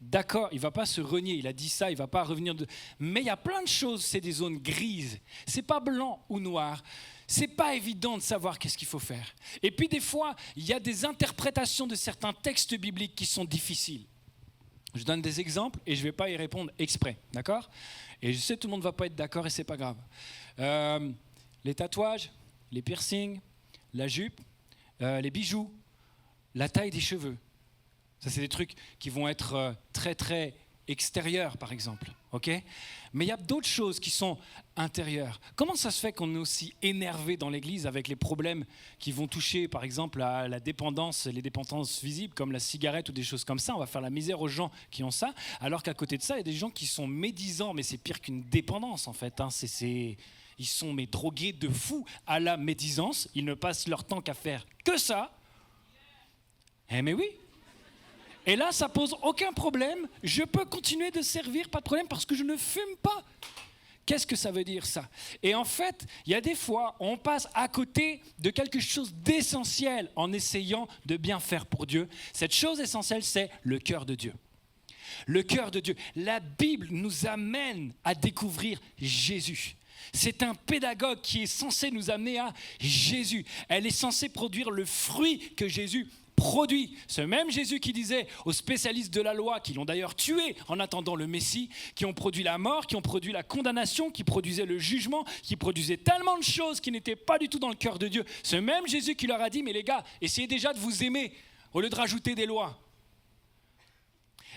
d'accord. Il ne va pas se renier, il a dit ça, il ne va pas revenir. Mais il y a plein de choses, c'est des zones grises. Ce n'est pas blanc ou noir. Ce n'est pas évident de savoir qu'est-ce qu'il faut faire. Et puis des fois, il y a des interprétations de certains textes bibliques qui sont difficiles. Je donne des exemples et je ne vais pas y répondre exprès, d'accord ? Et je sais que tout le monde ne va pas être d'accord et ce n'est pas grave. Les tatouages, les piercings, la jupe, les bijoux, la taille des cheveux. Ça, c'est des trucs qui vont être très, très extérieurs, par exemple. Okay ? Mais il y a d'autres choses qui sont intérieures. Comment ça se fait qu'on est aussi énervé dans l'Église avec les problèmes qui vont toucher, par exemple, à la dépendance, les dépendances visibles, comme la cigarette ou des choses comme ça? On va faire la misère aux gens qui ont ça, alors qu'à côté de ça, il y a des gens qui sont médisants, mais c'est pire qu'une dépendance, en fait. Hein. Ils sont drogués de fou à la médisance. Ils ne passent leur temps qu'à faire que ça. Eh mais oui. Et là, ça pose aucun problème. Je peux continuer de servir, pas de problème, parce que je ne fume pas. Qu'est-ce que ça veut dire, ça ? Et en fait, il y a des fois, on passe à côté de quelque chose d'essentiel en essayant de bien faire pour Dieu. Cette chose essentielle, c'est le cœur de Dieu. Le cœur de Dieu. La Bible nous amène à découvrir Jésus. C'est un pédagogue qui est censé nous amener à Jésus. Elle est censée produire le fruit que Jésus produit. Ce même Jésus qui disait aux spécialistes de la loi, qui l'ont d'ailleurs tué en attendant le Messie, qui ont produit la mort, qui ont produit la condamnation, qui produisaient le jugement, qui produisaient tellement de choses qui n'étaient pas du tout dans le cœur de Dieu. Ce même Jésus qui leur a dit, mais les gars, essayez déjà de vous aimer au lieu de rajouter des lois.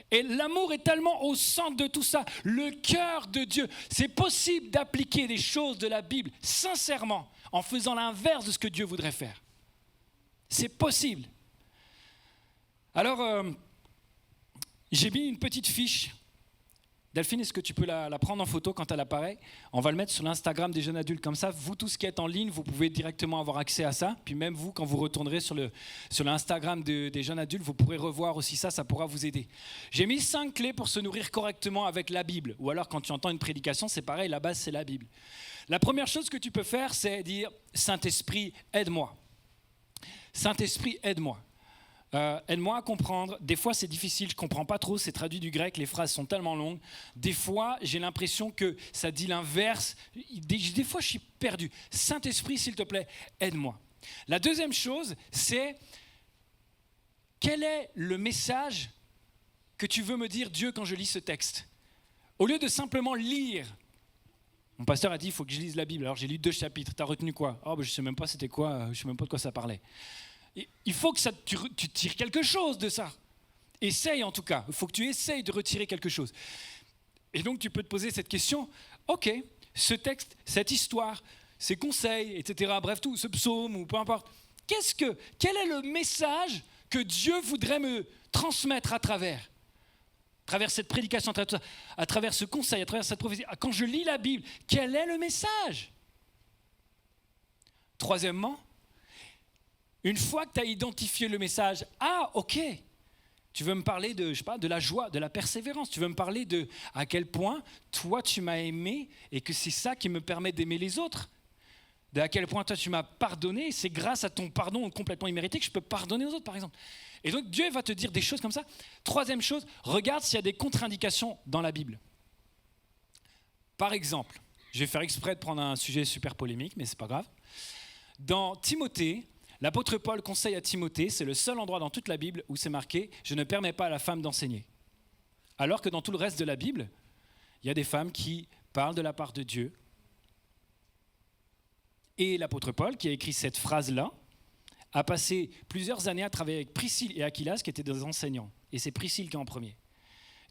Et l'amour est tellement au centre de tout ça, le cœur de Dieu. C'est possible d'appliquer des choses de la Bible sincèrement en faisant l'inverse de ce que Dieu voudrait faire. C'est possible. Alors, j'ai mis une petite fiche Delphine, est-ce que tu peux la prendre en photo quand elle apparaît? On va le mettre sur l'Instagram des jeunes adultes. Comme ça, vous tous qui êtes en ligne, vous pouvez directement avoir accès à ça. Puis même vous, quand vous retournerez sur l'Instagram des jeunes adultes, vous pourrez revoir aussi ça pourra vous aider. J'ai mis 5 clés pour se nourrir correctement avec la Bible. Ou alors quand tu entends une prédication, c'est pareil, la base c'est la Bible. La première chose que tu peux faire, c'est dire « Saint-Esprit, aide-moi ». Saint-Esprit, aide-moi. Aide-moi à comprendre. Des fois, c'est difficile, je ne comprends pas trop, c'est traduit du grec, les phrases sont tellement longues. Des fois, j'ai l'impression que ça dit l'inverse. Des fois, je suis perdu. Saint-Esprit, s'il te plaît, aide-moi. La deuxième chose, c'est quel est le message que tu veux me dire, Dieu, quand je lis ce texte? Au lieu de simplement lire. Mon pasteur a dit, il faut que je lise la Bible. Alors, j'ai lu 2 chapitres. Tu as retenu quoi? Je ne sais même pas c'était quoi, je ne sais même pas de quoi ça parlait. Il faut que tu tires quelque chose de ça. Essaye en tout cas. Il faut que tu essayes de retirer quelque chose. Et donc tu peux te poser cette question. Ok, ce texte, cette histoire, ces conseils, etc. Bref, tout, ce psaume ou peu importe. Quel est le message que Dieu voudrait me transmettre à travers cette prédication, à travers ce conseil, à travers cette prophétie? Quand je lis la Bible, quel est le message? Troisièmement, une fois que tu as identifié le message, ok, tu veux me parler de la joie, de la persévérance, tu veux me parler de à quel point toi tu m'as aimé et que c'est ça qui me permet d'aimer les autres, de à quel point toi tu m'as pardonné, c'est grâce à ton pardon complètement immérité que je peux pardonner aux autres par exemple. Et donc Dieu va te dire des choses comme ça. Troisième chose, regarde s'il y a des contre-indications dans la Bible. Par exemple, je vais faire exprès de prendre un sujet super polémique, mais c'est pas grave. Dans Timothée, l'apôtre Paul conseille à Timothée, c'est le seul endroit dans toute la Bible où c'est marqué « Je ne permets pas à la femme d'enseigner ». Alors que dans tout le reste de la Bible, il y a des femmes qui parlent de la part de Dieu. Et l'apôtre Paul, qui a écrit cette phrase-là, a passé plusieurs années à travailler avec Priscille et Aquilas, qui étaient des enseignants. Et c'est Priscille qui est en premier.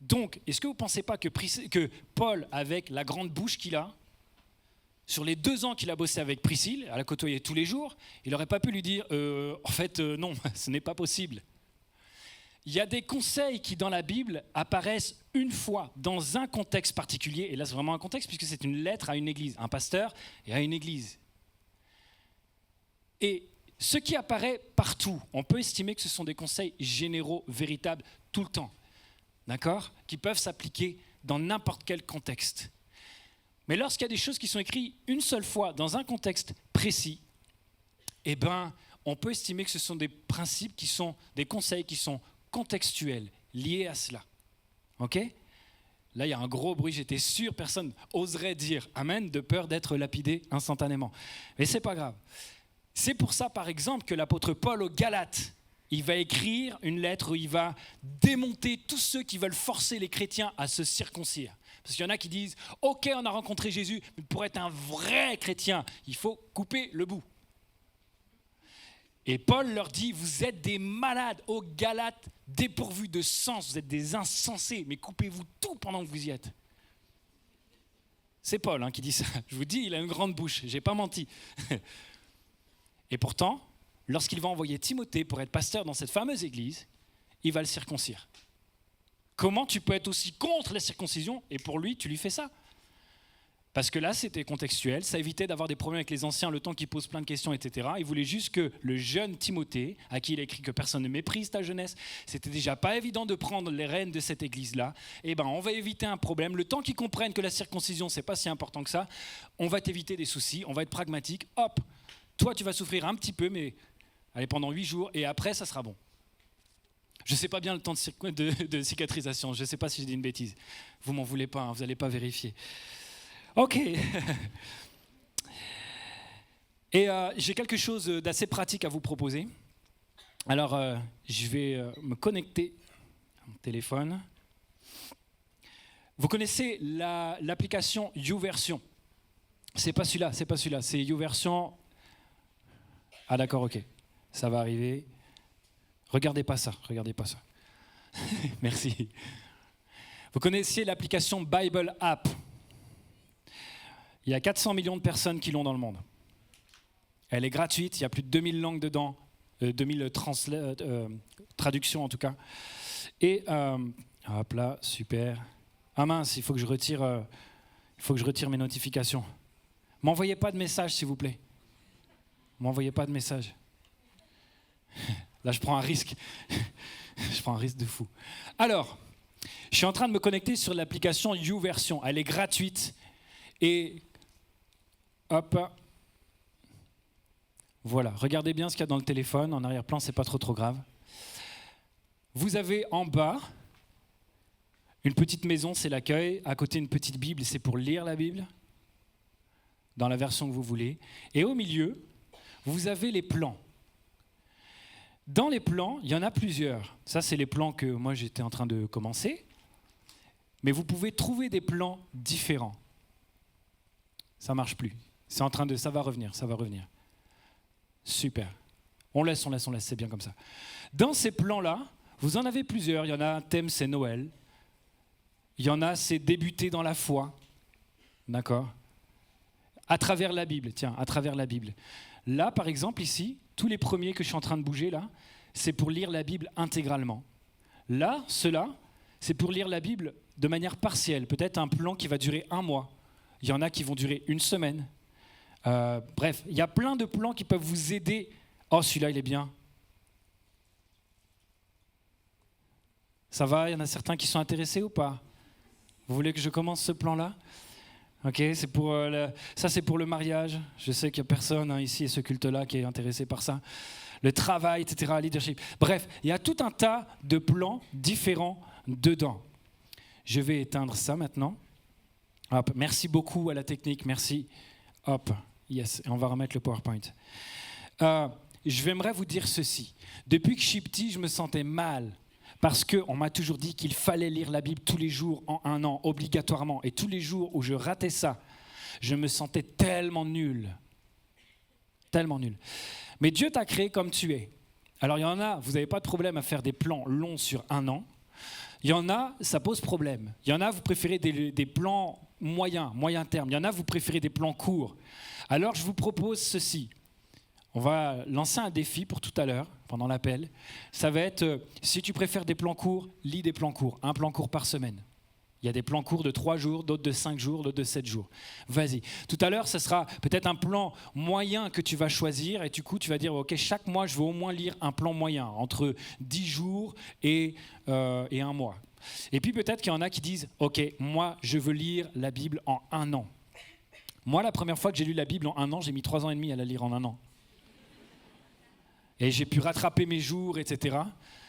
Donc, est-ce que vous ne pensez pas que Paul, avec la grande bouche qu'il a, sur les 2 ans qu'il a bossé avec Priscille, à la côtoyer tous les jours, il n'aurait pas pu lui dire non, ce n'est pas possible. Il y a des conseils qui, dans la Bible, apparaissent une fois dans un contexte particulier. Et là, c'est vraiment un contexte puisque c'est une lettre à une église, un pasteur et à une église. Et ce qui apparaît partout, on peut estimer que ce sont des conseils généraux, véritables, tout le temps. D'accord? Qui peuvent s'appliquer dans n'importe quel contexte. Mais lorsqu'il y a des choses qui sont écrites une seule fois dans un contexte précis, on peut estimer que ce sont des principes qui sont, des conseils qui sont contextuels, liés à cela. Ok? Là, il y a un gros bruit, j'étais sûr, personne oserait dire Amen de peur d'être lapidé instantanément. Mais c'est pas grave. C'est pour ça, par exemple, que l'apôtre Paul aux Galates, il va écrire une lettre où il va démonter tous ceux qui veulent forcer les chrétiens à se circoncire. Parce qu'il y en a qui disent « Ok, on a rencontré Jésus, mais pour être un vrai chrétien, il faut couper le bout. » Et Paul leur dit « Vous êtes des malades, aux Galates, dépourvus de sens, vous êtes des insensés, mais coupez-vous tout pendant que vous y êtes. » C'est Paul qui dit ça. Je vous dis, il a une grande bouche, je n'ai pas menti. Et pourtant, lorsqu'il va envoyer Timothée pour être pasteur dans cette fameuse église, il va le circoncire. Comment tu peux être aussi contre la circoncision et pour lui, tu lui fais ça? Parce que là, c'était contextuel, ça évitait d'avoir des problèmes avec les anciens, le temps qu'ils posent plein de questions, etc. Il voulait juste que le jeune Timothée, à qui il a écrit que personne ne méprise ta jeunesse, c'était déjà pas évident de prendre les rênes de cette église-là. On va éviter un problème. Le temps qu'ils comprennent que la circoncision, c'est pas si important que ça, on va t'éviter des soucis, on va être pragmatique. Hop, toi, tu vas souffrir un petit peu, mais allez, pendant 8 jours, et après, ça sera bon. Je ne sais pas bien le temps de cicatrisation, je ne sais pas si j'ai dit une bêtise. Vous m'en voulez pas, vous n'allez pas vérifier. Ok. Et j'ai quelque chose d'assez pratique à vous proposer. Alors, je vais me connecter à mon téléphone. Vous connaissez l'application YouVersion? C'est pas celui-là, c'est YouVersion. Ah d'accord, ok, ça va arriver. Regardez pas ça. Merci. Vous connaissez l'application Bible App? Il y a 400 millions de personnes qui l'ont dans le monde. Elle est gratuite, il y a plus de 2000 langues dedans, 2000 traductions en tout cas. Et, hop là, super. Ah mince, il faut que je retire mes notifications. M'envoyez pas de message, s'il vous plaît. M'envoyez pas de message. Là, je prends un risque. Je prends un risque de fou. Alors, je suis en train de me connecter sur l'application YouVersion. Elle est gratuite. Et hop. Voilà. Regardez bien ce qu'il y a dans le téléphone. En arrière-plan, c'est pas trop grave. Vous avez en bas une petite maison, c'est l'accueil. À côté, une petite Bible, c'est pour lire la Bible, dans la version que vous voulez. Et au milieu, vous avez les plans. Dans les plans, il y en a plusieurs. Ça, c'est les plans que moi, j'étais en train de commencer. Mais vous pouvez trouver des plans différents. Ça ne marche plus. Ça va revenir. Super. On laisse, c'est bien comme ça. Dans ces plans-là, vous en avez plusieurs. Il y en a un thème, c'est Noël. Il y en a, c'est débuter dans la foi. D'accord ? À travers la Bible, à travers la Bible. Là, par exemple, ici, tous les premiers que je suis en train de bouger, là, c'est pour lire la Bible intégralement. Là, ceux-là, c'est pour lire la Bible de manière partielle. Peut-être un plan qui va durer 1 mois. Il y en a qui vont durer 1 semaine. Bref, il y a plein de plans qui peuvent vous aider. Oh, celui-là, il est bien. Ça va, il y en a certains qui sont intéressés ou pas ? Vous voulez que je commence ce plan-là ? Ok, c'est pour ça, c'est pour le mariage. Je sais qu'il n'y a personne ici à ce culte-là qui est intéressé par ça. Le travail, etc., leadership. Bref, il y a tout un tas de plans différents dedans. Je vais éteindre ça maintenant. Hop, merci beaucoup à la technique, merci. Hop, yes, et on va remettre le PowerPoint. J'aimerais vous dire ceci. Depuis que je suis petit, je me sentais mal. Parce qu'on m'a toujours dit qu'il fallait lire la Bible tous les jours en 1 an, obligatoirement. Et tous les jours où je ratais ça, je me sentais tellement nul. Tellement nul. Mais Dieu t'a créé comme tu es. Alors il y en a, vous n'avez pas de problème à faire des plans longs sur 1 an. Il y en a, ça pose problème. Il y en a, vous préférez des plans moyen terme. Il y en a, vous préférez des plans courts. Alors je vous propose ceci. On va lancer un défi pour tout à l'heure, pendant l'appel. Ça va être, si tu préfères des plans courts, lis des plans courts. 1 plan court par semaine. Il y a des plans courts de 3 jours, d'autres de 5 jours, d'autres de 7 jours. Vas-y. Tout à l'heure, ce sera peut-être un plan moyen que tu vas choisir. Et du coup, tu vas dire, OK, chaque mois, je veux au moins lire un plan moyen, entre 10 jours et 1 mois. Et puis peut-être qu'il y en a qui disent, OK, moi, je veux lire la Bible en 1 an. Moi, la première fois que j'ai lu la Bible en 1 an, j'ai mis 3 ans et demi à la lire en 1 an. Et j'ai pu rattraper mes jours, etc.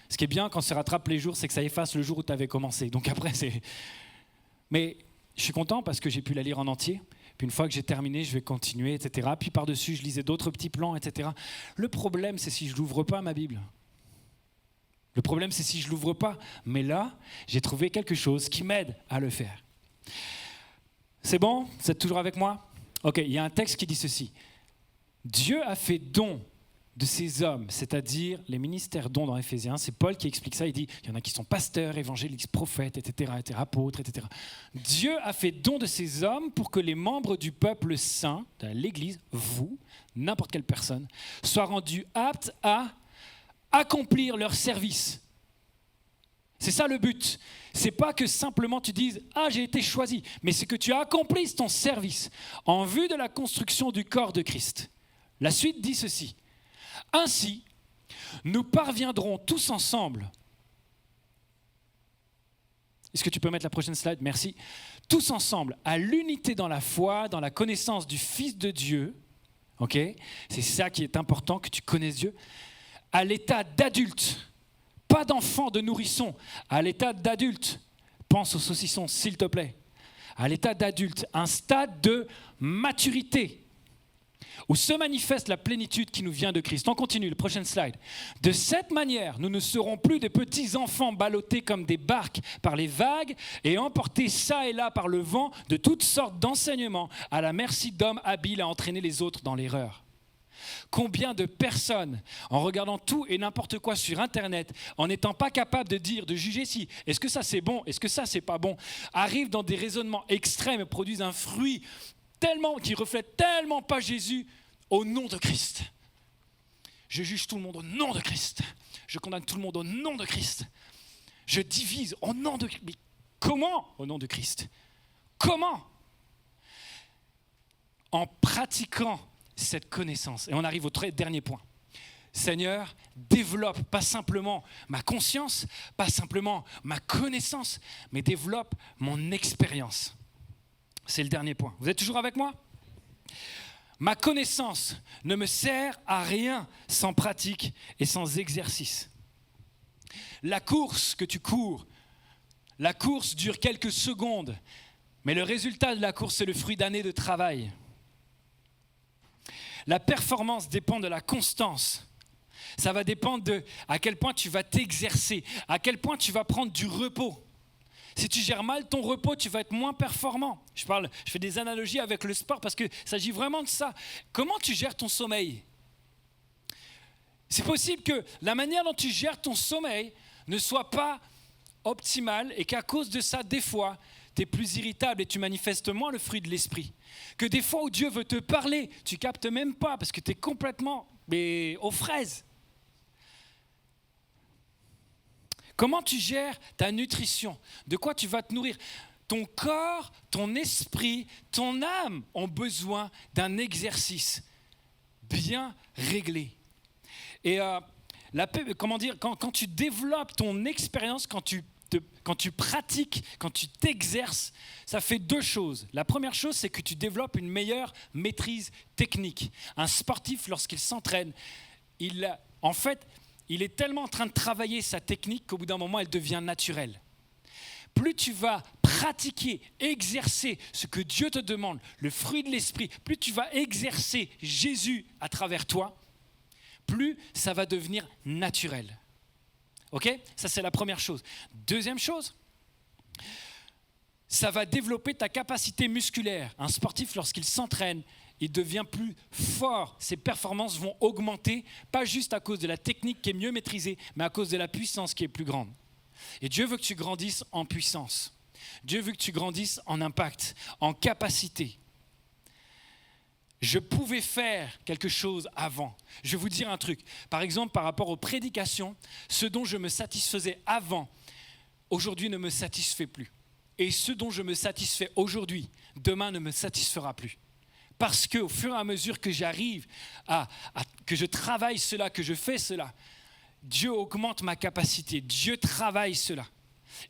Ce qui est bien quand ça rattrape les jours, c'est que ça efface le jour où tu avais commencé. Donc après, c'est... Mais je suis content parce que j'ai pu la lire en entier. Puis une fois que j'ai terminé, je vais continuer, etc. Puis par-dessus, je lisais d'autres petits plans, etc. Le problème, c'est si je ne l'ouvre pas, ma Bible. Le problème, c'est si je ne l'ouvre pas. Mais là, j'ai trouvé quelque chose qui m'aide à le faire. C'est bon ? Vous êtes toujours avec moi ? Ok, il y a un texte qui dit ceci. Dieu a fait don de ces hommes, c'est-à-dire les ministères dons dans Éphésiens. C'est Paul qui explique ça. Il dit, il y en a qui sont pasteurs, évangélistes, prophètes, etc., apôtres, etc. Dieu a fait don de ces hommes pour que les membres du peuple saint, de l'Église, vous, n'importe quelle personne, soient rendus aptes à accomplir leur service. C'est ça le but. C'est pas que simplement tu dises « Ah, j'ai été choisi », mais c'est que tu accomplisses ton service en vue de la construction du corps de Christ. La suite dit ceci. Ainsi, nous parviendrons tous ensemble. Est-ce que tu peux mettre la prochaine slide ? Merci. Tous ensemble à l'unité dans la foi, dans la connaissance du Fils de Dieu. Ok ? C'est ça qui est important, que tu connaisses Dieu. À l'état d'adulte. Pas d'enfant, de nourrisson. À l'état d'adulte. Pense aux saucissons, s'il te plaît. À l'état d'adulte. Un stade de maturité. Où se manifeste la plénitude qui nous vient de Christ. On continue, le prochain slide. De cette manière, nous ne serons plus des petits enfants ballottés comme des barques par les vagues et emportés ça et là par le vent de toutes sortes d'enseignements à la merci d'hommes habiles à entraîner les autres dans l'erreur. Combien de personnes, en regardant tout et n'importe quoi sur Internet, en n'étant pas capables de dire, de juger si, est-ce que ça c'est bon, est-ce que ça c'est pas bon, arrivent dans des raisonnements extrêmes et produisent un fruit qui reflète tellement pas Jésus au nom de Christ. Je juge tout le monde au nom de Christ. Je condamne tout le monde au nom de Christ. Je divise au nom de Christ. Comment, au nom de Christ? Comment? En pratiquant cette connaissance. Et on arrive au dernier point. Seigneur, développe pas simplement ma conscience, pas simplement ma connaissance, mais développe mon expérience. C'est le dernier point. Vous êtes toujours avec moi? Ma connaissance ne me sert à rien sans pratique et sans exercice. La course que tu cours, la course dure quelques secondes, mais le résultat de la course, c'est le fruit d'années de travail. La performance dépend de la constance. Ça va dépendre de à quel point tu vas t'exercer, à quel point tu vas prendre du repos. Si tu gères mal ton repos, tu vas être moins performant. Je fais des analogies avec le sport parce qu'il s'agit vraiment de ça. Comment tu gères ton sommeil? C'est possible que la manière dont tu gères ton sommeil ne soit pas optimale et qu'à cause de ça, des fois, tu es plus irritable et tu manifestes moins le fruit de l'esprit. Que des fois où Dieu veut te parler, tu captes même pas parce que tu es complètement aux fraises. Comment tu gères ta nutrition? De quoi tu vas te nourrir? Ton corps, ton esprit, ton âme ont besoin d'un exercice bien réglé. Et quand tu développes ton expérience, quand tu pratiques, quand tu t'exerces, ça fait deux choses. La première chose, c'est que tu développes une meilleure maîtrise technique. Un sportif, lorsqu'il s'entraîne, il est tellement en train de travailler sa technique qu'au bout d'un moment, elle devient naturelle. Plus tu vas pratiquer, exercer ce que Dieu te demande, le fruit de l'esprit, plus tu vas exercer Jésus à travers toi, plus ça va devenir naturel. Ok? Ça, c'est la première chose. Deuxième chose, ça va développer ta capacité musculaire. Un sportif, lorsqu'il s'entraîne, il devient plus fort. Ses performances vont augmenter, pas juste à cause de la technique qui est mieux maîtrisée, mais à cause de la puissance qui est plus grande. Et Dieu veut que tu grandisses en puissance. Dieu veut que tu grandisses en impact, en capacité. Je pouvais faire quelque chose avant. Je vais vous dire un truc. Par exemple, par rapport aux prédications, ce dont je me satisfaisais avant, aujourd'hui ne me satisfait plus. Et ce dont je me satisfais aujourd'hui, demain ne me satisfera plus. Parce qu'au fur et à mesure que j'arrive que je travaille cela, que je fais cela, Dieu augmente ma capacité, Dieu travaille cela.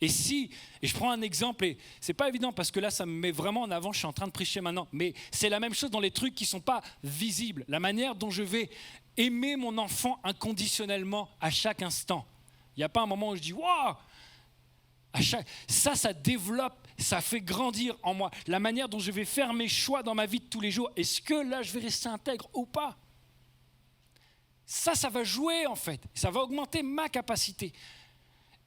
Et je prends un exemple, et c'est pas évident parce que là ça me met vraiment en avant, je suis en train de prêcher maintenant, mais c'est la même chose dans les trucs qui sont pas visibles, la manière dont je vais aimer mon enfant inconditionnellement à chaque instant. Il n'y a pas un moment où je dis « Waouh !» Ça développe, ça fait grandir en moi. La manière dont je vais faire mes choix dans ma vie de tous les jours, est-ce que là je vais rester intègre ou pas? Ça va jouer en fait, ça va augmenter ma capacité.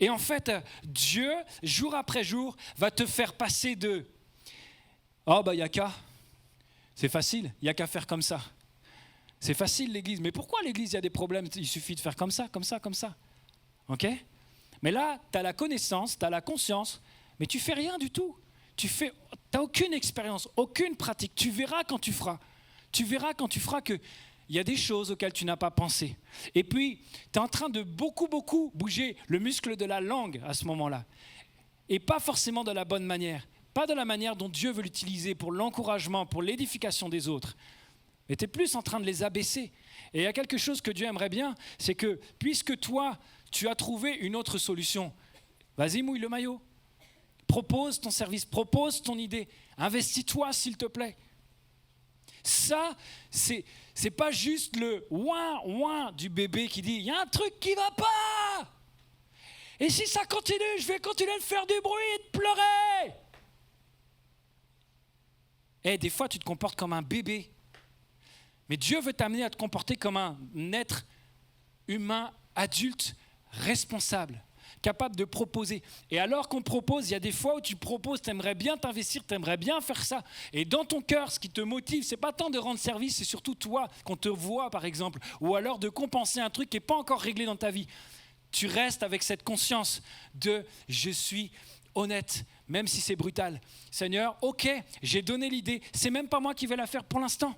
Et en fait, Dieu, jour après jour, va te faire passer de « Oh bah il n'y a qu'à, c'est facile, il n'y a qu'à faire comme ça. C'est facile l'église, mais pourquoi l'église il y a des problèmes? Il suffit de faire comme ça, comme ça, comme ça. » Ok? Mais là, tu as la connaissance, tu as la conscience, mais tu fais rien du tout. Tu n'as aucune expérience, aucune pratique. Tu verras quand tu feras. Tu verras quand tu feras qu'il y a des choses auxquelles tu n'as pas pensé. Et puis, tu es en train de beaucoup bouger le muscle de la langue à ce moment-là. Et pas forcément de la bonne manière. Pas de la manière dont Dieu veut l'utiliser pour l'encouragement, pour l'édification des autres. Mais tu es plus en train de les abaisser. Et il y a quelque chose que Dieu aimerait bien, c'est que puisque toi, tu as trouvé une autre solution, vas-y, mouille le maillot. Propose ton service, propose ton idée. Investis-toi, s'il te plaît. Ça, c'est pas juste le ouin du bébé qui dit « il y a un truc qui va pas ! Et si ça continue, je vais continuer de faire du bruit et de pleurer !» Des fois, tu te comportes comme un bébé. Mais Dieu veut t'amener à te comporter comme un être humain, adulte, responsable, capable de proposer. Et alors qu'on propose, il y a des fois où tu proposes, tu aimerais bien t'investir, tu aimerais bien faire ça. Et dans ton cœur, ce qui te motive, c'est pas tant de rendre service, c'est surtout toi, qu'on te voit par exemple, ou alors de compenser un truc qui n'est pas encore réglé dans ta vie. Tu restes avec cette conscience de « je suis honnête », même si c'est brutal. Seigneur, ok, j'ai donné l'idée, c'est même pas moi qui vais la faire pour l'instant.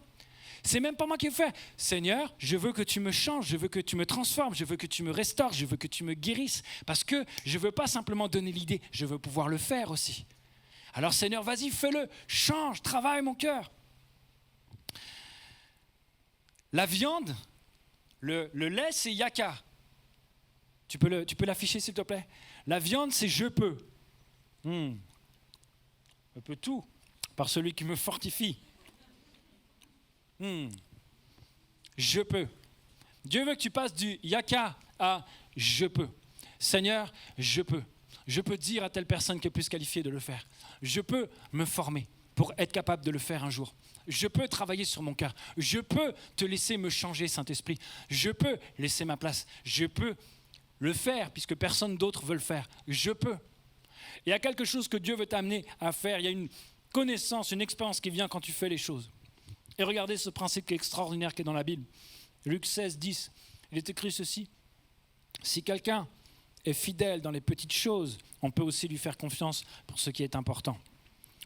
C'est même pas moi qui le fais. Seigneur, je veux que tu me changes, je veux que tu me transformes, je veux que tu me restaures, je veux que tu me guérisses. Parce que je ne veux pas simplement donner l'idée, je veux pouvoir le faire aussi. Alors Seigneur, vas-y, fais-le, change, travaille mon cœur. La viande, le lait, c'est yaka. Tu peux l'afficher s'il te plaît? La viande, c'est je peux. Je peux tout par celui qui me fortifie. Je peux. Dieu veut que tu passes du yaka à je peux. Seigneur, je peux. Je peux dire à telle personne qui est plus qualifiée de le faire. Je peux me former pour être capable de le faire un jour. Je peux travailler sur mon cœur. Je peux te laisser me changer, Saint-Esprit. Je peux laisser ma place. Je peux le faire puisque personne d'autre veut le faire. Je peux. Il y a quelque chose que Dieu veut t'amener à faire. Il y a une connaissance, une expérience qui vient quand tu fais les choses. Et regardez ce principe qui est extraordinaire qui est dans la Bible. Luc 16, 10, il est écrit ceci. Si quelqu'un est fidèle dans les petites choses, on peut aussi lui faire confiance pour ce qui est important.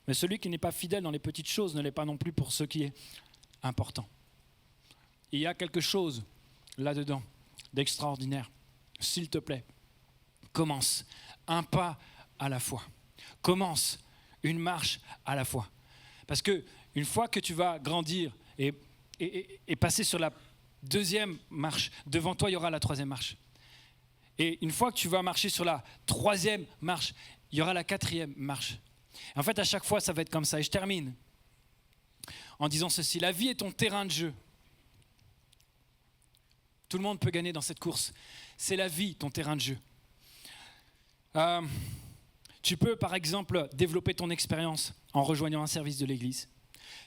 Mais celui qui n'est pas fidèle dans les petites choses ne l'est pas non plus pour ce qui est important. Il y a quelque chose là-dedans d'extraordinaire. S'il te plaît, commence un pas à la fois. Commence une marche à la fois. Parce que une fois que tu vas grandir et passer sur la deuxième marche, devant toi, il y aura la troisième marche. Et une fois que tu vas marcher sur la troisième marche, il y aura la quatrième marche. En fait, à chaque fois, ça va être comme ça. Et je termine en disant ceci. La vie est ton terrain de jeu. Tout le monde peut gagner dans cette course. C'est la vie, ton terrain de jeu. Tu peux, par exemple, développer ton expérience en rejoignant un service de l'église.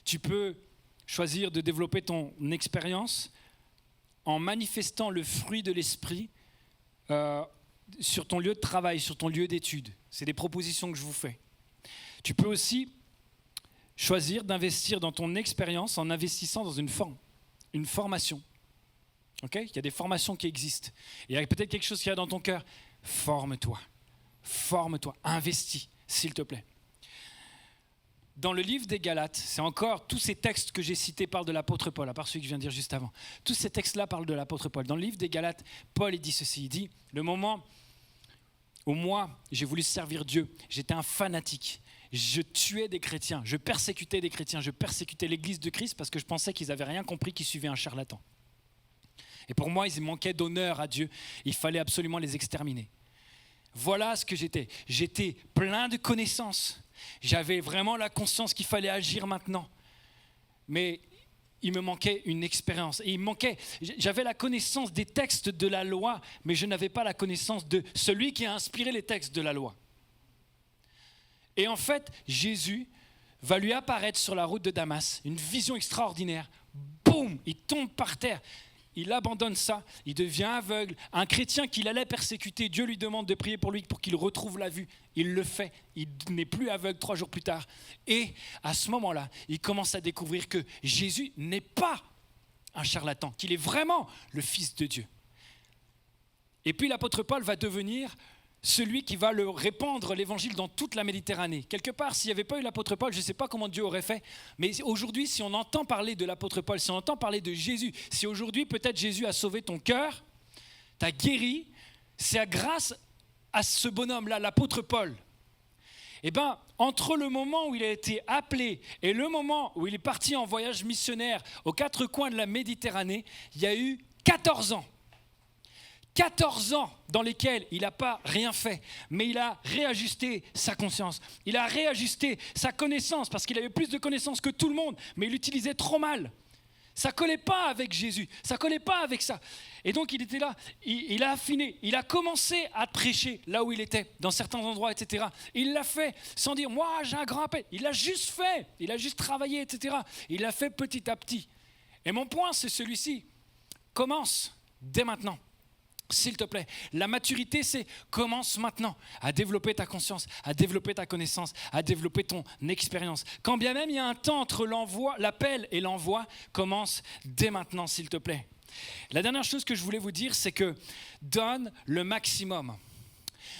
Tu peux choisir de développer ton expérience en manifestant le fruit de l'esprit sur ton lieu de travail, sur ton lieu d'étude. C'est des propositions que je vous fais. Tu peux aussi choisir d'investir dans ton expérience en investissant dans une formation. Okay? Il y a des formations qui existent. Il y a peut-être quelque chose qu'il y a dans ton cœur. Forme-toi, investis, s'il te plaît. Dans le livre des Galates, c'est encore tous ces textes que j'ai cités parlent de l'apôtre Paul, à part celui que je viens de dire juste avant. Tous ces textes-là parlent de l'apôtre Paul. Dans le livre des Galates, Paul il dit ceci, il dit « Le moment où moi, j'ai voulu servir Dieu, j'étais un fanatique, je tuais des chrétiens, je persécutais des chrétiens, je persécutais l'église de Christ parce que je pensais qu'ils n'avaient rien compris, qu'ils suivaient un charlatan. Et pour moi, ils manquaient d'honneur à Dieu, il fallait absolument les exterminer. Voilà ce que j'étais. J'étais plein de connaissances. J'avais vraiment la conscience qu'il fallait agir maintenant. Mais il me manquait une expérience. Et j'avais la connaissance des textes de la loi, mais je n'avais pas la connaissance de celui qui a inspiré les textes de la loi. Et en fait, Jésus va lui apparaître sur la route de Damas, une vision extraordinaire. Boum, il tombe par terre. Il abandonne ça, il devient aveugle. Un chrétien qu'il allait persécuter, Dieu lui demande de prier pour lui pour qu'il retrouve la vue. Il le fait, il n'est plus aveugle 3 jours plus tard. Et à ce moment-là, il commence à découvrir que Jésus n'est pas un charlatan, qu'il est vraiment le Fils de Dieu. Et puis l'apôtre Paul va devenir celui qui va répandre l'évangile dans toute la Méditerranée. Quelque part, s'il n'y avait pas eu l'apôtre Paul, je ne sais pas comment Dieu aurait fait, mais aujourd'hui, si on entend parler de l'apôtre Paul, si on entend parler de Jésus, si aujourd'hui peut-être Jésus a sauvé ton cœur, t'a guéri, c'est grâce à ce bonhomme-là, l'apôtre Paul. Eh bien, entre le moment où il a été appelé et le moment où il est parti en voyage missionnaire aux 4 coins de la Méditerranée, il y a eu 14 ans. 14 ans dans lesquels il n'a pas rien fait, mais il a réajusté sa conscience. Il a réajusté sa connaissance parce qu'il avait plus de connaissances que tout le monde, mais il l'utilisait trop mal. Ça ne collait pas avec Jésus, ça ne collait pas avec ça. Et donc il était là, il a affiné, il a commencé à prêcher là où il était, dans certains endroits, etc. Il l'a fait sans dire, moi j'ai un grand appel. Il l'a juste fait, il a juste travaillé, etc. Il l'a fait petit à petit. Et mon point, c'est celui-ci. Commence dès maintenant. S'il te plaît, la maturité, c'est commence maintenant à développer ta conscience, à développer ta connaissance, à développer ton expérience. Quand bien même il y a un temps entre l'appel et l'envoi, commence dès maintenant, s'il te plaît. La dernière chose que je voulais vous dire, c'est que donne le maximum.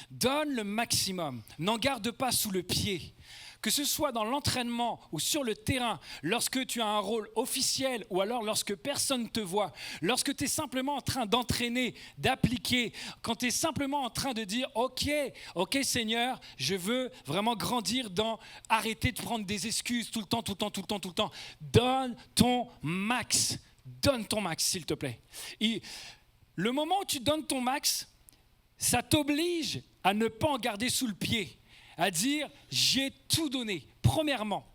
Donne le maximum. N'en garde pas sous le pied. que ce soit dans l'entraînement ou sur le terrain, lorsque tu as un rôle officiel ou alors lorsque personne ne te voit, lorsque tu es simplement en train d'entraîner, d'appliquer, quand tu es simplement en train de dire « Ok Seigneur, je veux vraiment grandir dans arrêter de prendre des excuses tout le temps. Donne ton max, s'il te plaît. » Et le moment où tu donnes ton max, ça t'oblige à ne pas en garder sous le pied, à dire « j'ai tout donné ». Premièrement,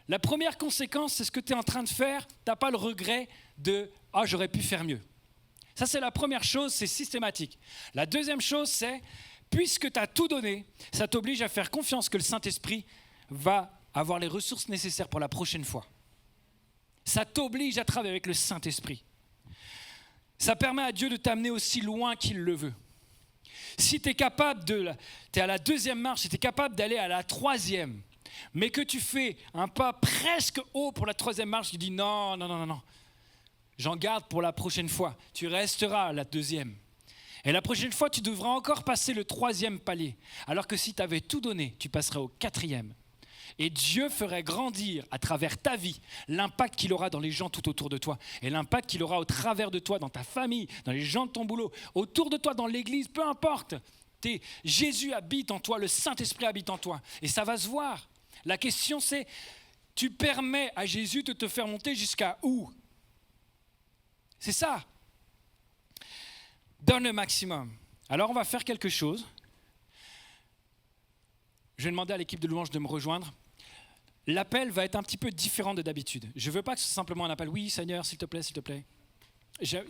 la première conséquence, c'est ce que tu es en train de faire, tu n'as pas le regret de « ah, j'aurais pu faire mieux ». Ça, c'est la première chose, c'est systématique. La deuxième chose, c'est puisque tu as tout donné, ça t'oblige à faire confiance que le Saint-Esprit va avoir les ressources nécessaires pour la prochaine fois. Ça t'oblige à travailler avec le Saint-Esprit. Ça permet à Dieu de t'amener aussi loin qu'il le veut. Si tu es capable tu es à la 2e marche, si tu es capable d'aller à la 3e, mais que tu fais un pas presque haut pour la 3e marche, tu dis non, j'en garde pour la prochaine fois. Tu resteras à la 2e. Et la prochaine fois, tu devras encore passer le 3e palier. Alors que si tu avais tout donné, tu passerais au 4e. Et Dieu ferait grandir à travers ta vie l'impact qu'il aura dans les gens tout autour de toi. Et l'impact qu'il aura au travers de toi, dans ta famille, dans les gens de ton boulot, autour de toi, dans l'église, peu importe. Jésus habite en toi, le Saint-Esprit habite en toi. Et ça va se voir. La question c'est, tu permets à Jésus de te faire monter jusqu'à où ? C'est ça. Donne le maximum. Alors on va faire quelque chose. Je vais demander à l'équipe de louange de me rejoindre. L'appel va être un petit peu différent de d'habitude. Je ne veux pas que ce soit simplement un appel. Oui, Seigneur, s'il te plaît.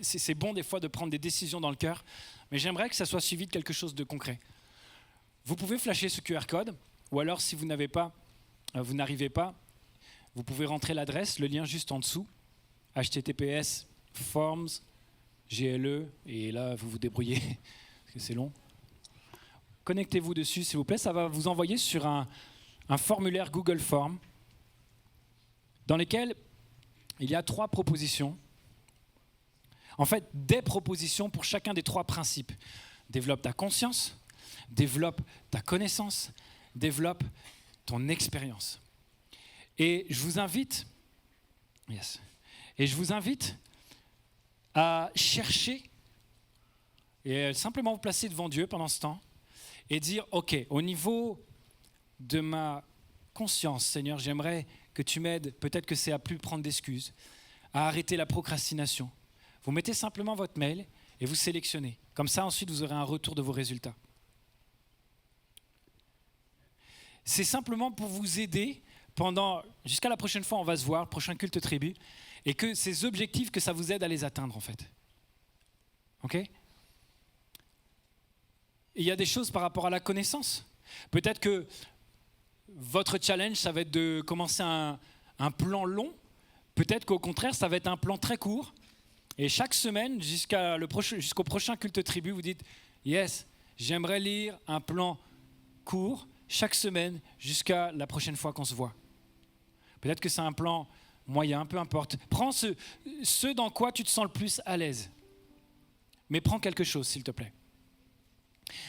C'est bon des fois de prendre des décisions dans le cœur, mais j'aimerais que ça soit suivi de quelque chose de concret. Vous pouvez flasher ce QR code, ou alors si vous n'arrivez pas, vous pouvez rentrer l'adresse, le lien juste en dessous, https://forms, GLE, et là vous vous débrouillez, parce que c'est long. Connectez-vous dessus, s'il vous plaît. Ça va vous envoyer sur un formulaire Google Form dans lequel il y a 3 propositions. En fait, des propositions pour chacun des 3 principes. Développe ta conscience, développe ta connaissance, développe ton expérience. Et je vous invite à chercher et simplement vous placer devant Dieu pendant ce temps et dire, ok, au niveau de ma conscience, Seigneur, j'aimerais que tu m'aides, peut-être que c'est à plus prendre d'excuses, à arrêter la procrastination. Vous mettez simplement votre mail et vous sélectionnez. Comme ça, ensuite, vous aurez un retour de vos résultats. C'est simplement pour vous aider jusqu'à la prochaine fois, on va se voir, le prochain culte tribu, et que ces objectifs, que ça vous aide à les atteindre, en fait. Ok ? Il y a des choses par rapport à la connaissance. Peut-être que votre challenge, ça va être de commencer un plan long. Peut-être qu'au contraire, ça va être un plan très court. Et chaque semaine, jusqu'au prochain culte tribu, vous dites « Yes, j'aimerais lire un plan court chaque semaine jusqu'à la prochaine fois qu'on se voit. » Peut-être que c'est un plan moyen, peu importe. Prends ce dans quoi tu te sens le plus à l'aise. Mais prends quelque chose, s'il te plaît.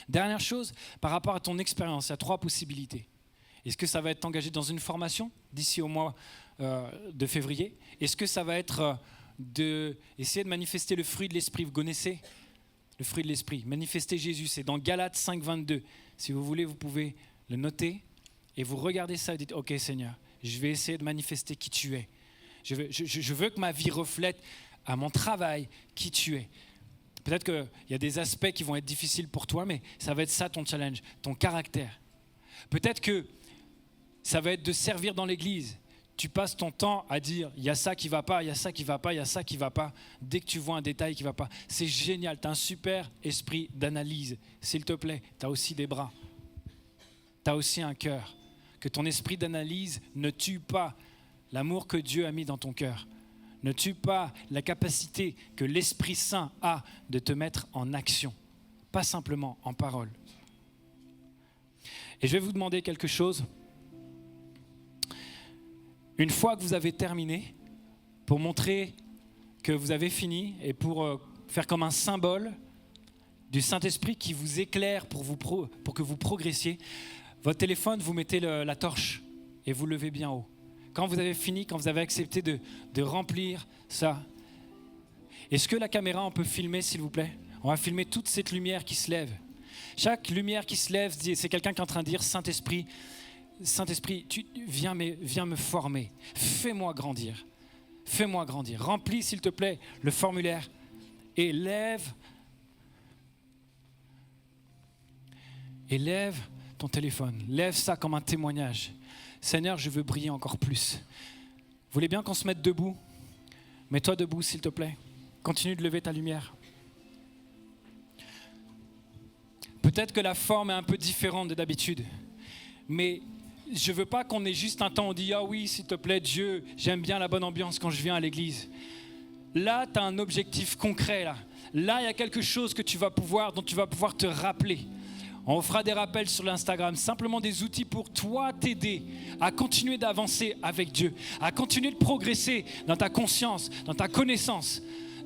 Dernière chose, par rapport à ton expérience, il y a 3 possibilités. Est-ce que ça va être engagé dans une formation d'ici au mois de février ? Est-ce que ça va être d'essayer de manifester le fruit de l'esprit ? Vous connaissez le fruit de l'esprit. Manifester Jésus, c'est dans Galates 5, 22. Si vous voulez, vous pouvez le noter et vous regardez ça et dites « Ok Seigneur, je vais essayer de manifester qui tu es. Je veux que ma vie reflète à mon travail qui tu es. » Peut-être qu'il y a des aspects qui vont être difficiles pour toi, mais ça va être ça ton challenge, ton caractère. Peut-être que ça va être de servir dans l'église. Tu passes ton temps à dire « il y a ça qui ne va pas, il y a ça qui ne va pas, il y a ça qui ne va pas ». Dès que tu vois un détail qui ne va pas, c'est génial, tu as un super esprit d'analyse. S'il te plaît, tu as aussi des bras. Tu as aussi un cœur. Que ton esprit d'analyse ne tue pas l'amour que Dieu a mis dans ton cœur. Ne tue pas la capacité que l'Esprit Saint a de te mettre en action, pas simplement en parole. Et je vais vous demander quelque chose. Une fois que vous avez terminé, pour montrer que vous avez fini et pour faire comme un symbole du Saint-Esprit qui vous éclaire pour que vous progressiez, votre téléphone, vous mettez la torche et vous levez bien haut. Quand vous avez fini, quand vous avez accepté de remplir ça, est-ce que la caméra, on peut filmer, s'il vous plaît? On va filmer toute cette lumière qui se lève. Chaque lumière qui se lève, c'est quelqu'un qui est en train de dire, Saint-Esprit, tu viens me former. Fais-moi grandir. Fais-moi grandir. Remplis, s'il te plaît, le formulaire et lève ton téléphone. Lève ça comme un témoignage. Seigneur, je veux briller encore plus. Vous voulez bien qu'on se mette debout? Mets-toi debout, s'il te plaît. Continue de lever ta lumière. Peut-être que la forme est un peu différente de d'habitude, mais je ne veux pas qu'on ait juste un temps où on dit « Ah oui, s'il te plaît, Dieu, j'aime bien la bonne ambiance quand je viens à l'église. » Là, tu as un objectif concret. Là, il y a quelque chose dont tu vas pouvoir te rappeler. On fera des rappels sur l'Instagram, simplement des outils pour toi t'aider à continuer d'avancer avec Dieu, à continuer de progresser dans ta conscience, dans ta connaissance,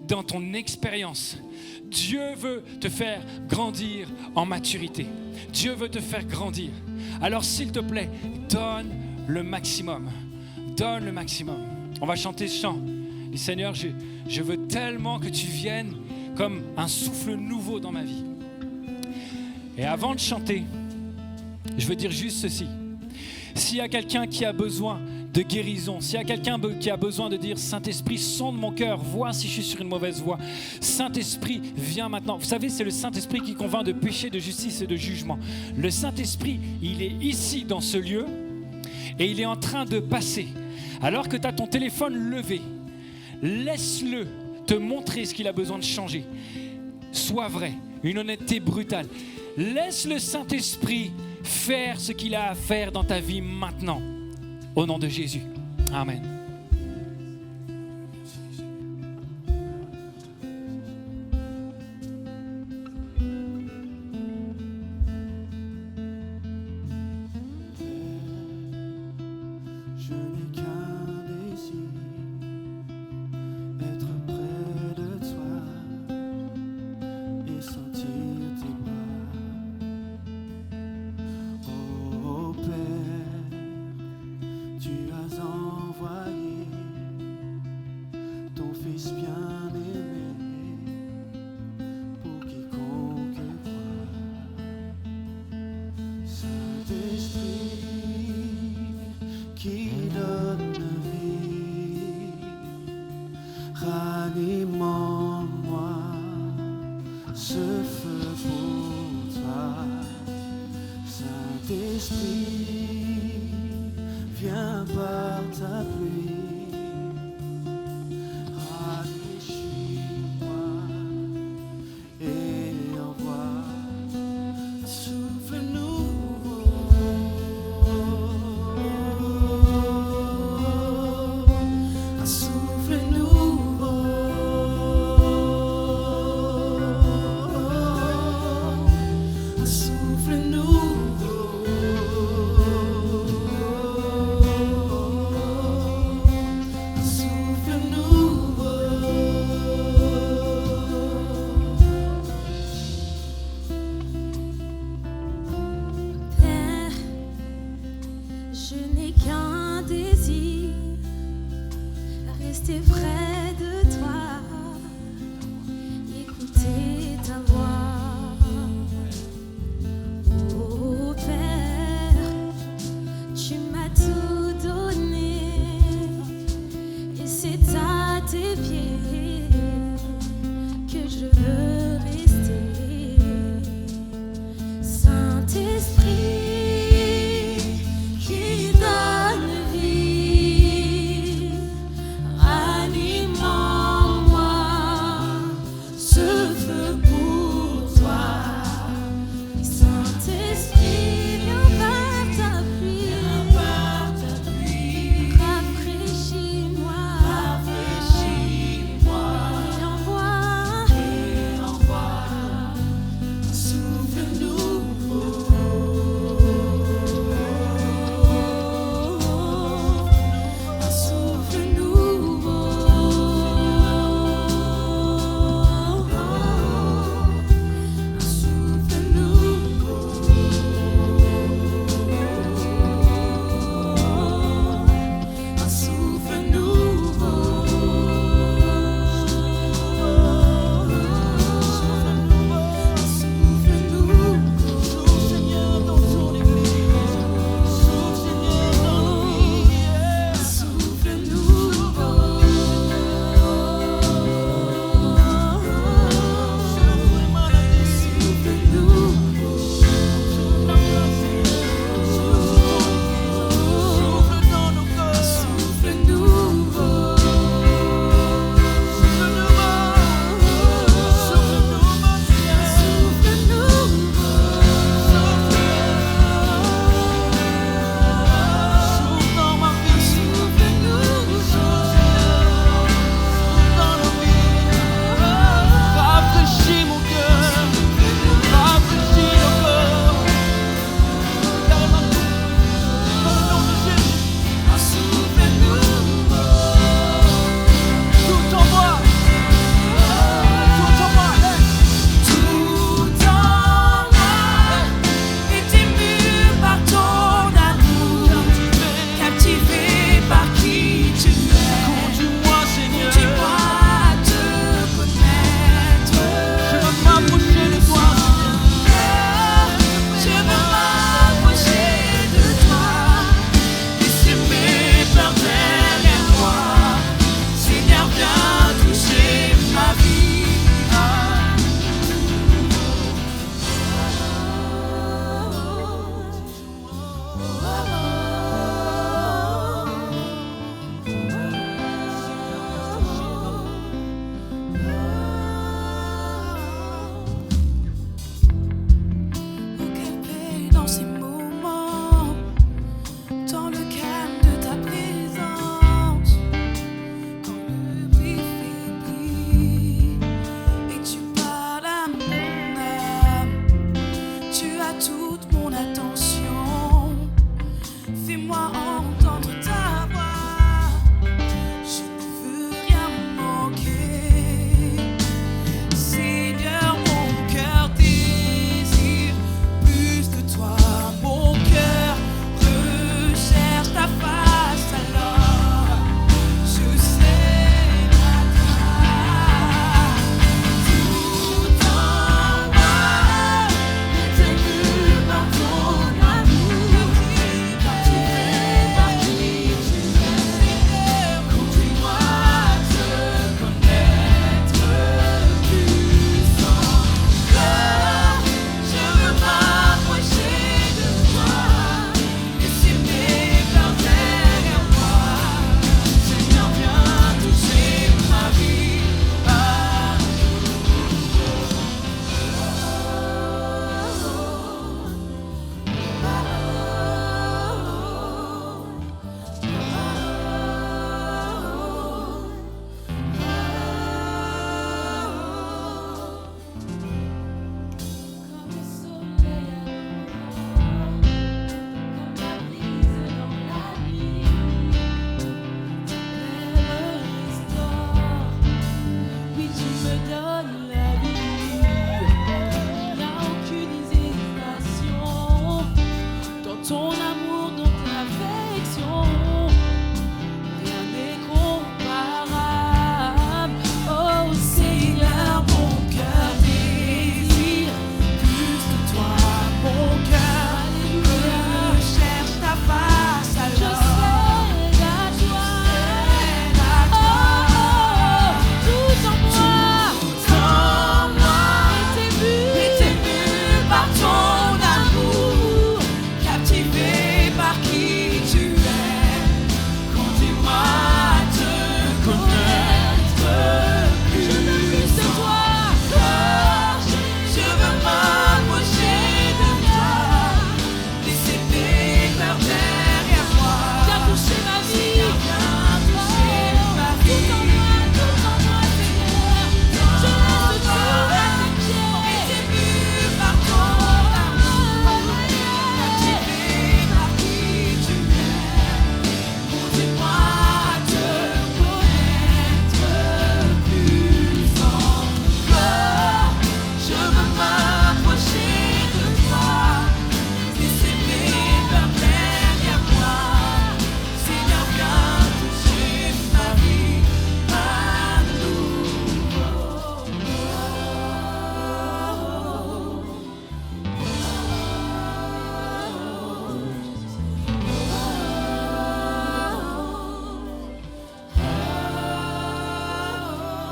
dans ton expérience. Dieu veut te faire grandir en maturité. Dieu veut te faire grandir. Alors s'il te plaît, donne le maximum. Donne le maximum. On va chanter ce chant. Et Seigneur, je veux tellement que tu viennes comme un souffle nouveau dans ma vie. Et avant de chanter, je veux dire juste ceci. S'il y a quelqu'un qui a besoin de guérison, s'il y a quelqu'un qui a besoin de dire « Saint-Esprit, sonde mon cœur, vois si je suis sur une mauvaise voie. Saint-Esprit, viens maintenant. » Vous savez, c'est le Saint-Esprit qui convainc de péché, de justice et de jugement. Le Saint-Esprit, il est ici dans ce lieu et il est en train de passer. Alors que tu as ton téléphone levé, laisse-le te montrer ce qu'il a besoin de changer. Sois vrai, une honnêteté brutale. Laisse le Saint-Esprit faire ce qu'il a à faire dans ta vie maintenant. Au nom de Jésus. Amen. Je n'ai qu'un désir, être près de toi et sentir tes bras. Oh Père, tu as envoyé ton Fils bien-aimé pour quiconque croit. Saint-Esprit qui donne vie, ranime en moi ce feu pour toi. Saint-Esprit, viens par ta pluie, rafraîchis-moi et envoie un souffle nouveau, un souffle nouveau, un souffle nouveau.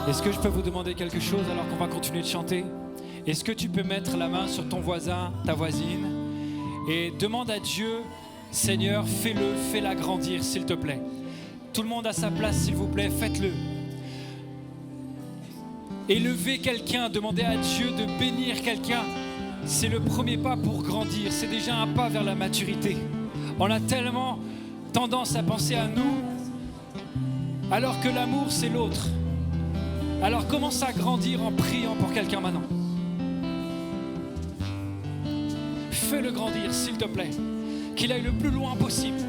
Est-ce que je peux vous demander quelque chose alors qu'on va continuer de chanter? Est-ce que tu peux mettre la main sur ton voisin, ta voisine, et demande à Dieu, Seigneur, fais-la grandir, s'il te plaît. Tout le monde à sa place, s'il vous plaît, faites-le. Élevez quelqu'un, demandez à Dieu de bénir quelqu'un. C'est le premier pas pour grandir, c'est déjà un pas vers la maturité. On a tellement tendance à penser à nous, alors que l'amour, c'est l'autre. Alors commence à grandir en priant pour quelqu'un maintenant. Fais-le grandir, s'il te plaît. Qu'il aille le plus loin possible.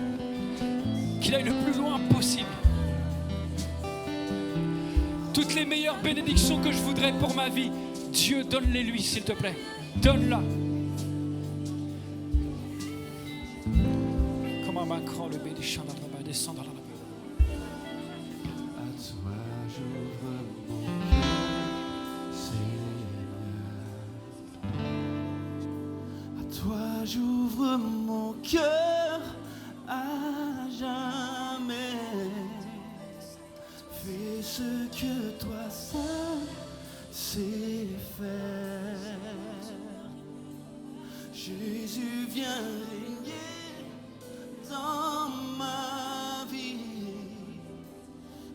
Qu'il aille le plus loin possible. Toutes les meilleures bénédictions que je voudrais pour ma vie, Dieu, donne-les lui, s'il te plaît. Donne-la. Comme un macron, le bénédiction descend dans la main. À toi j'ouvre mon cœur, Seigneur. À toi j'ouvre mon cœur à jamais. Fais ce que toi seul sais faire. Jésus, viens régner dans ma vie.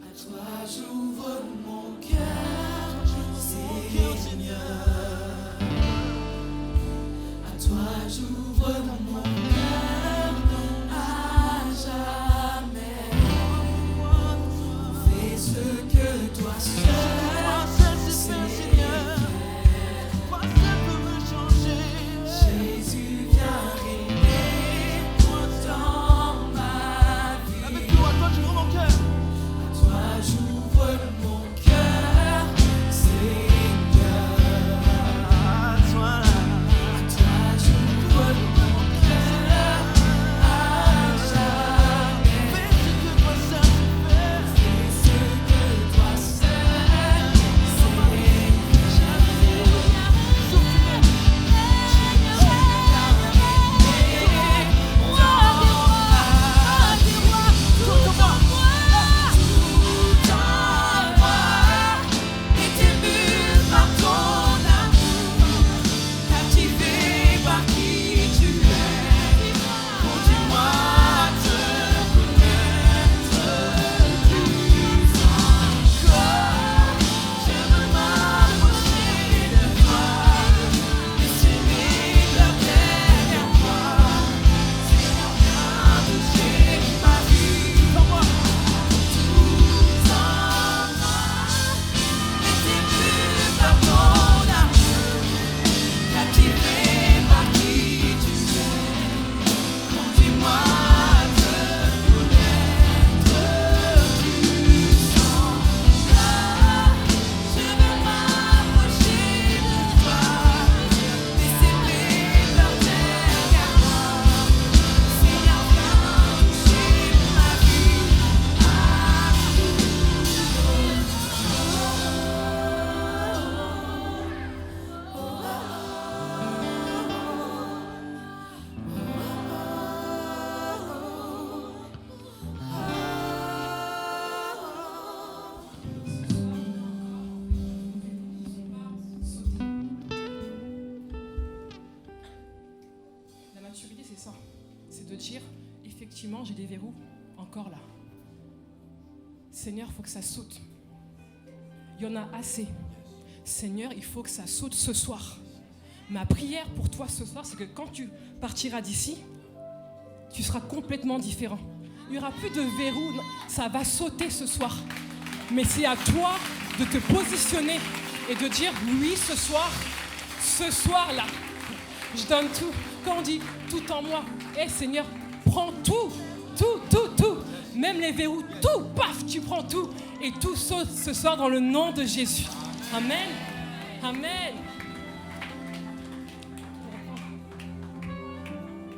À toi j'ouvre mon cœur, Seigneur. À toi j'ouvre mon cœur à jamais. Fais ce que toi seul sais faire. Toi seul peux me changer. Jésus, viens régner dans ma vie. Avec toi, à toi j'ouvre mon cœur. À toi j'ouvre mon cœur, Seigneur. À toi j'ouvre mon cœur à jamais. Fais ce que toi seul sais faire. Fais ce que toi seul sais faire. Souffle-moi. La maturité, c'est ça. C'est de dire, effectivement, j'ai des verrous encore là. Seigneur, il faut que ça saute. Il y en a assez. Seigneur, il faut que ça saute ce soir. Ma prière pour toi ce soir, c'est que quand tu partiras d'ici, tu seras complètement différent. Il n'y aura plus de verrous. Non, ça va sauter ce soir. Mais c'est à toi de te positionner et de dire, oui, ce soir-là, je donne tout. Quand on dit tout en moi, Seigneur, prends tout. Même les verrous, tout, paf, tu prends tout. Et tout saute ce soir dans le nom de Jésus. Amen. Amen.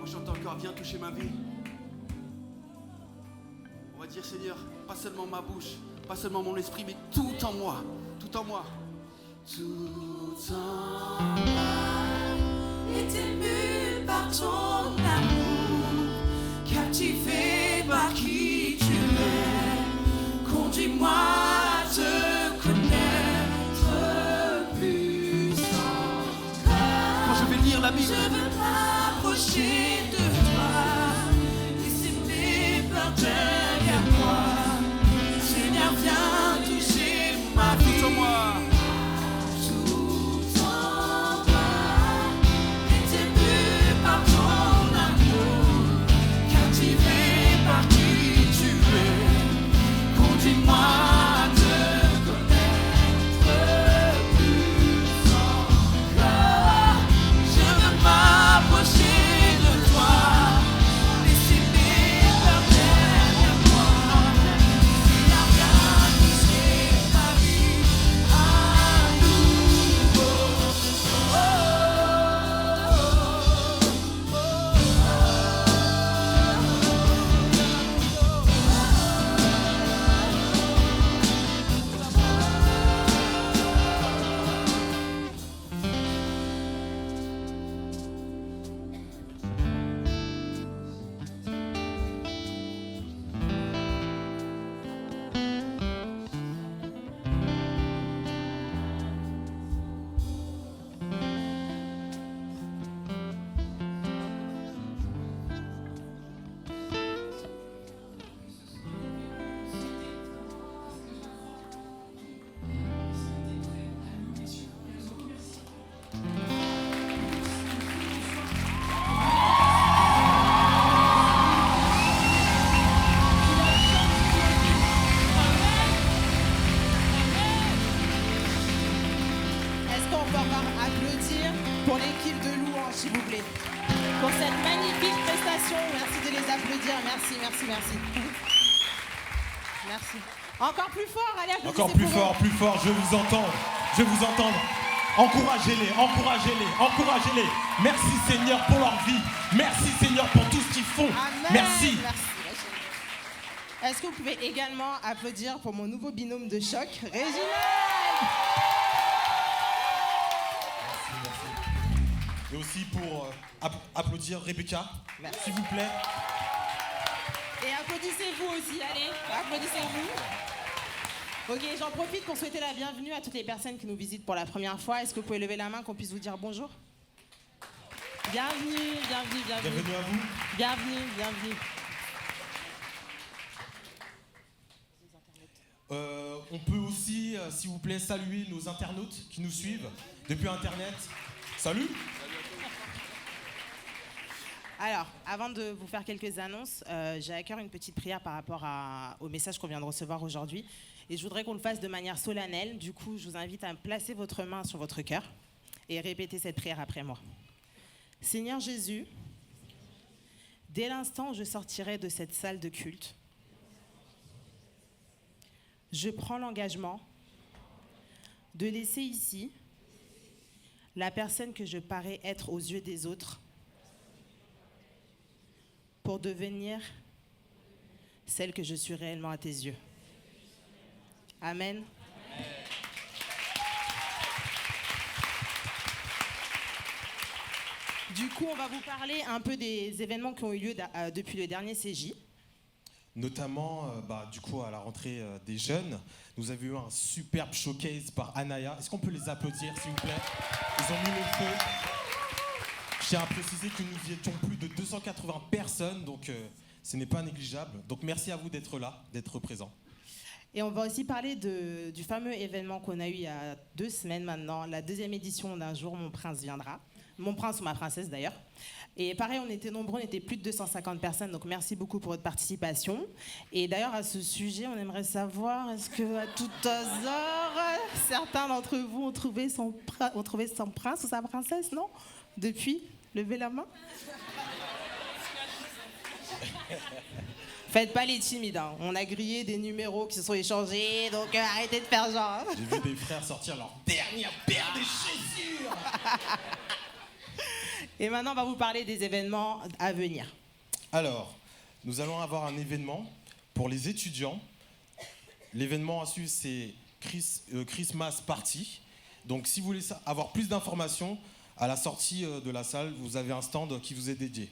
On chante encore, viens toucher ma vie. On va dire, Seigneur, pas seulement ma bouche, pas seulement mon esprit, mais tout en moi. Tout en moi. Tout en moi est ému par ton amour, captivé par qui tu es. Conduis-moi à te connaître. Je veux m'approcher de toi, laisser mes peurs derrière moi. Seigneur, viens toucher ma vie. Tout en moi. Tout en moi. Et ému par ton amour, captivé par qui tu es. Conduis-moi à te connaître plus encore. Je veux m'approcher de toi, laisser mes peurs derrière moi. Seigneur, viens toucher ma vie à nouveau. Est-ce qu'on peut encore applaudir pour l'équipe de louange, s'il vous plaît, pour cette magnifique prestation. Merci de les applaudir. Merci, merci, merci. Merci. Encore plus fort, allez, applaudissez Encore plus pour fort, eux. plus fort, je veux vous entendre. Je veux vous entendre. Encouragez-les, encouragez-les, encouragez-les. Merci Seigneur pour leur vie. Merci Seigneur pour tout ce qu'ils font. Amen. Merci. Est-ce que vous pouvez également applaudir pour mon nouveau binôme de choc, Réginald? Et aussi pour applaudir Rebecca, Merci. s'il vous plaît. Et applaudissez-vous aussi, allez, applaudissez-vous. Ok, j'en profite pour souhaiter la bienvenue à toutes les personnes qui nous visitent pour la première fois. Est-ce que vous pouvez lever la main qu'on puisse vous dire bonjour? Bienvenue, bienvenue, bienvenue. Bienvenue à vous. Bienvenue, bienvenue. On peut aussi, s'il vous plaît, saluer nos internautes qui nous suivent depuis Internet. Salut. Alors, avant de vous faire quelques annonces, j'ai à cœur une petite prière par rapport au message qu'on vient de recevoir aujourd'hui. Et je voudrais qu'on le fasse de manière solennelle. Du coup, je vous invite à placer votre main sur votre cœur et répéter cette prière après moi. Seigneur Jésus, dès l'instant où je sortirai de cette salle de culte, je prends l'engagement de laisser ici la personne que je parais être aux yeux des autres pour devenir celle que je suis réellement à tes yeux. Amen. Du coup, on va vous parler un peu des événements qui ont eu lieu depuis le dernier CJ. Notamment, du coup, à la rentrée des jeunes, nous avions eu un superbe showcase par Anaya. Est-ce qu'on peut les applaudir, s'il vous plaît? Ils ont mis le feu. Je tiens à préciser que nous y étions plus de 280 personnes, donc ce n'est pas négligeable. Donc merci à vous d'être là, d'être présents. Et on va aussi parler du fameux événement qu'on a eu il y a 2 semaines maintenant, la 2e édition d'Un jour mon prince viendra. Mon prince ou ma princesse d'ailleurs. Et pareil, on était nombreux, on était plus de 250 personnes, donc merci beaucoup pour votre participation. Et d'ailleurs, à ce sujet, on aimerait savoir, est-ce qu'à tout hasard, certains d'entre vous ont trouvé son prince ou sa princesse, non? Depuis? Levez la main. Faites pas les timides, hein. On a grillé des numéros qui se sont échangés, donc arrêtez de faire genre. J'ai vu des frères sortir leur dernière paire de chaussures. Et maintenant, on va vous parler des événements à venir. Alors, nous allons avoir un événement pour les étudiants. L'événement à suivre, c'est Christmas Party. Donc, si vous voulez avoir plus d'informations, à la sortie de la salle, vous avez un stand qui vous est dédié.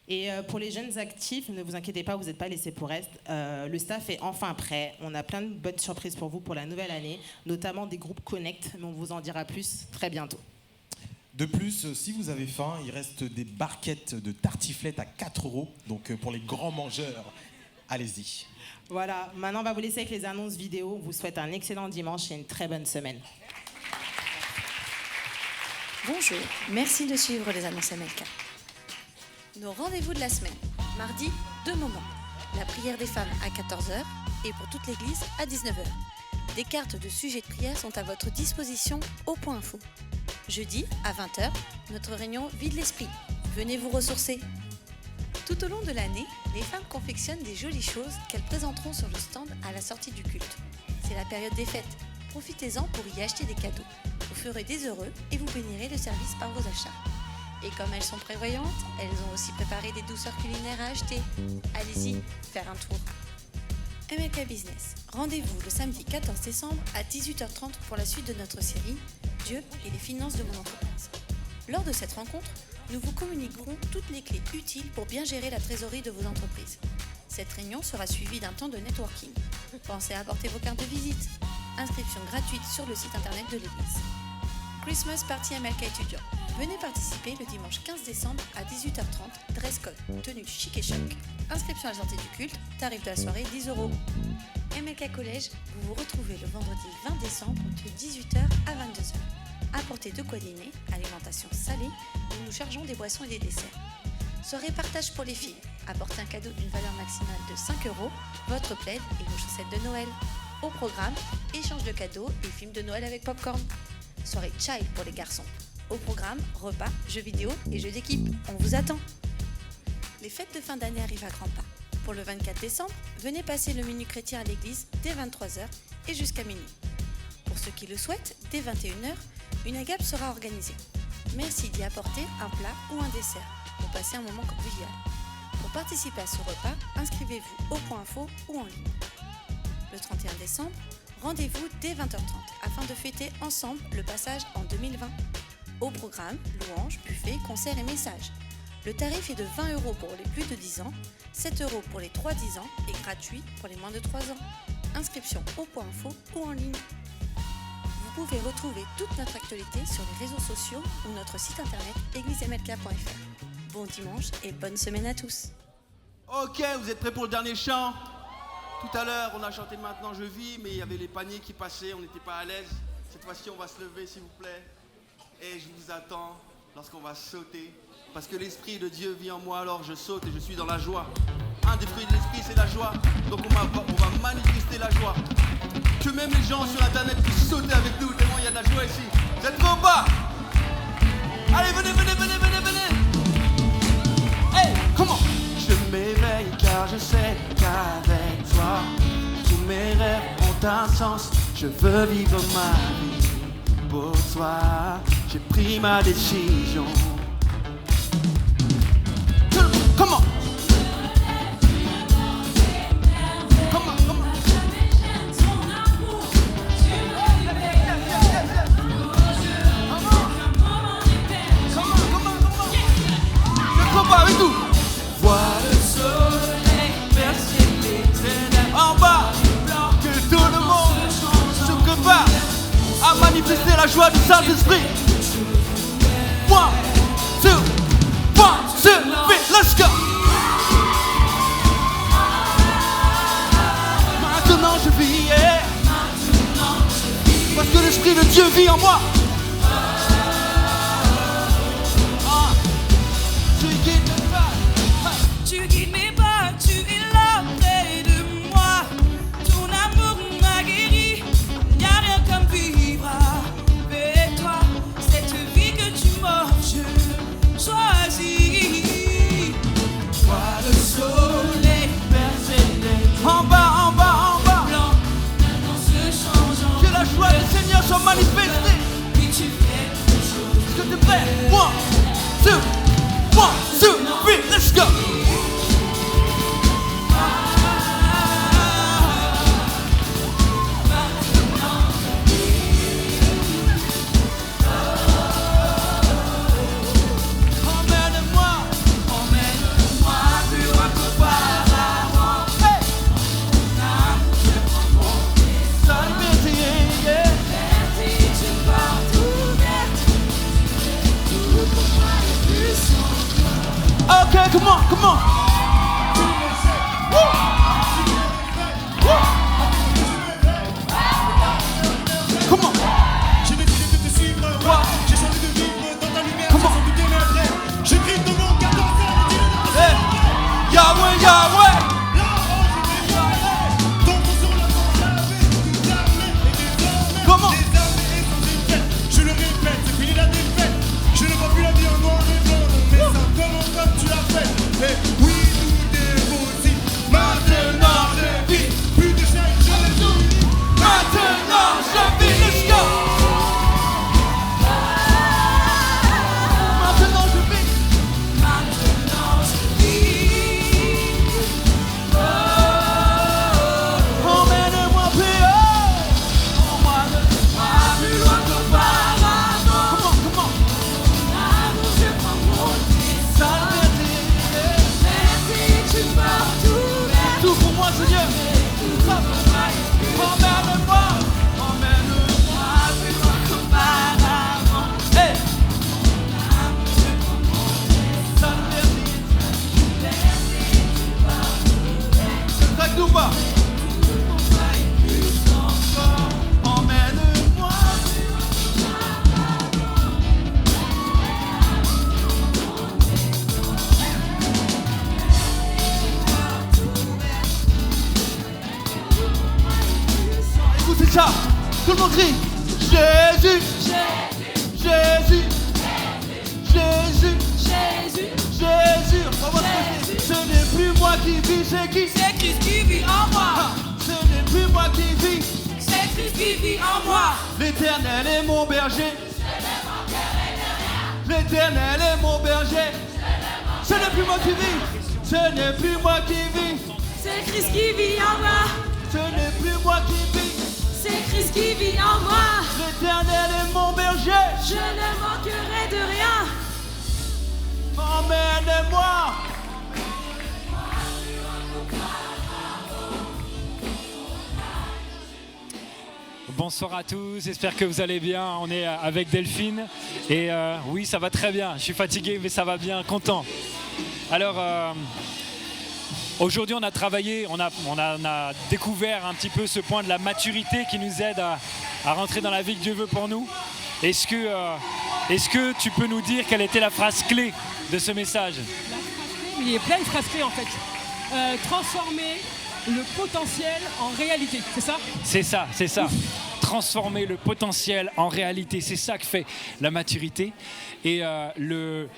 Et pour les jeunes actifs, ne vous inquiétez pas, vous n'êtes pas laissés pour reste. Le staff est enfin prêt. On a plein de bonnes surprises pour vous pour la nouvelle année, notamment des groupes Connect, mais on vous en dira plus très bientôt. De plus, si vous avez faim, il reste des barquettes de tartiflettes à 4 €. Donc pour les grands mangeurs, allez-y. Voilà, maintenant on va vous laisser avec les annonces vidéo. On vous souhaite un excellent dimanche et une très bonne semaine. Bonjour, merci de suivre les annonces MLK. Nos rendez-vous de la semaine. Mardi, 2 moments. La prière des femmes à 14h et pour toute l'église à 19h. Des cartes de sujets de prière sont à votre disposition au point info. Jeudi, à 20h, notre réunion Vide l'esprit. Venez vous ressourcer. Tout au long de l'année, les femmes confectionnent des jolies choses qu'elles présenteront sur le stand à la sortie du culte. C'est la période des fêtes. Profitez-en pour y acheter des cadeaux. Vous ferez des heureux et vous bénirez le service par vos achats. Et comme elles sont prévoyantes, elles ont aussi préparé des douceurs culinaires à acheter. Allez-y, faire un tour. MLK Business. Rendez-vous le samedi 14 décembre à 18h30 pour la suite de notre série Dieu et les finances de mon entreprise. Lors de cette rencontre, nous vous communiquerons toutes les clés utiles pour bien gérer la trésorerie de vos entreprises. Cette réunion sera suivie d'un temps de networking. Pensez à apporter vos cartes de visite. Inscription gratuite sur le site internet de l'église. Christmas Party MLK étudiant. Venez participer le dimanche 15 décembre à 18h30, dress code, tenue chic et choc. Inscription à la sortie du culte, tarif de la soirée 10 €. MLK Collège, vous vous retrouvez le vendredi 20 décembre de 18h à 22h. Apportez de quoi dîner, alimentation salée, où nous chargeons des boissons et des desserts. Soirée partage pour les filles. Apportez un cadeau d'une valeur maximale de 5 €, votre plaid et vos chaussettes de Noël. Au programme, échange de cadeaux et film de Noël avec popcorn. Soirée child pour les garçons. Au programme, repas, jeux vidéo et jeux d'équipe. On vous attend. Les fêtes de fin d'année arrivent à grands pas. Pour le 24 décembre, venez passer le menu chrétien à l'église dès 23h et jusqu'à minuit. Pour ceux qui le souhaitent, dès 21h, une agape sera organisée. Merci d'y apporter un plat ou un dessert pour passer un moment convivial. Pour participer à ce repas, inscrivez-vous au point info ou en ligne. Le 31 décembre, rendez-vous dès 20h30 afin de fêter ensemble le passage en 2020. Au programme, louanges, buffet, concerts et messages. Le tarif est de 20 € pour les plus de 10 ans, 7 € pour les 3-10 ans et gratuit pour les moins de 3 ans. Inscription au point info ou en ligne. Vous pouvez retrouver toute notre actualité sur les réseaux sociaux ou notre site internet églisemlk.fr. Bon dimanche et bonne semaine à tous. Ok, vous êtes prêts pour le dernier chant? Tout à l'heure, on a chanté Maintenant je vis, mais il y avait les paniers qui passaient, on n'était pas à l'aise. Cette fois-ci, on va se lever, s'il vous plaît. Et je vous attends lorsqu'on va sauter. Parce que l'Esprit de Dieu vit en moi, alors je saute et je suis dans la joie. Un des fruits de l'Esprit, c'est la joie. Donc on va manifester la joie. Que même les gens sur Internet puissent sauter avec nous, tellement il y a de la joie ici. Vous êtes prêts ou pas? Allez, venez. Hey, comment? Je m'éveille car je sais qu'avec toi, tous mes rêves ont un sens. Je veux vivre ma vie pour toi. J'ai pris ma décision. Comment? Avec nous. Vois le soleil percer les ténèbres en bas, que tout le monde se prépare à manifester la joie du Saint-Esprit. 1, 2, 1, 2, let's go. Maintenant je vis, parce que l'Esprit de Dieu vit en moi. Tu guides mes pas, tu es là près de moi. Ton amour m'a guéri, y a rien comme vivre avec toi. Cette vie que tu m'offres, je choisis. Vois le soleil percer les En bas, blancs, maintenant se changeant. que la joie du Seigneur soit manifestée. Comment? Comment? J'ai décidé de te suivre, ouais. J'ai choisi de vivre dans ta lumière. Comment? J'ai senti tes mains prêts. J'écris ton nom, 14 heures, et dis-le dans ta Hey! Yahweh, Yahweh! là-haut, je vais y aller. Ton nom sur la porte, lavé, tout armé, et désormais, Comment? les armées sont défaites. Je le répète, c'est fini la défaite. Je ne vois plus la vie en noir et blanc, non, mais ça commence comme tu l'as fait. Et oui, tout est possible. Maintenant, je vis. Plus de chaînes, je les oublie. Maintenant, je vis, let's go! Maintenant, je vis. Emmène-moi plus haut. Comment? Tout pour moi, Seigneur. Emmène-moi. Hey! Traque nous pas. Emmène-moi. Écoutez ça, tout le monde crie Jésus, Jésus, Jésus, Jésus. On va chanter. Ce n'est plus moi qui vis, c'est qui? C'est Christ qui vit en moi. Ce n'est plus moi qui vis, C'est Christ qui vit en moi. l'Éternel est mon berger. L'Éternel est mon berger. Ce n'est plus moi qui vis, ce n'est plus moi qui vis, C'est Christ qui vit en moi. ce n'est plus moi qui vis. C'est Christ qui vit en moi. L'Éternel est mon berger. Je ne manquerai de rien. Emmène-moi. Bonsoir à tous, j'espère que vous allez bien. On est avec Delphine et oui, ça va très bien. Je suis fatigué, mais ça va bien, content. Alors, aujourd'hui, on a travaillé, on a découvert un petit peu ce point de la maturité qui nous aide à rentrer dans la vie que Dieu veut pour nous. Est-ce que tu peux nous dire quelle était la phrase clé de ce message? Il y a plein de phrases clés en fait. Transformer le potentiel en réalité, c'est ça? C'est ça. Transformer le potentiel en réalité, c'est ça que fait la maturité. Et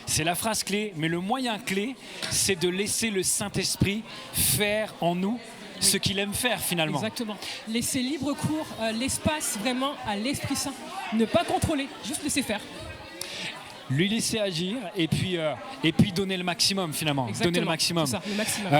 c'est la phrase clé, mais le moyen clé, c'est de laisser le Saint-Esprit faire en nous ce qu'il aime faire finalement. Exactement. Laisser libre cours, l'espace vraiment à l'Esprit Saint. Ne pas contrôler, juste laisser faire. Lui laisser agir et puis donner le maximum finalement. Exactement. Donner le maximum. C'est ça, le maximum.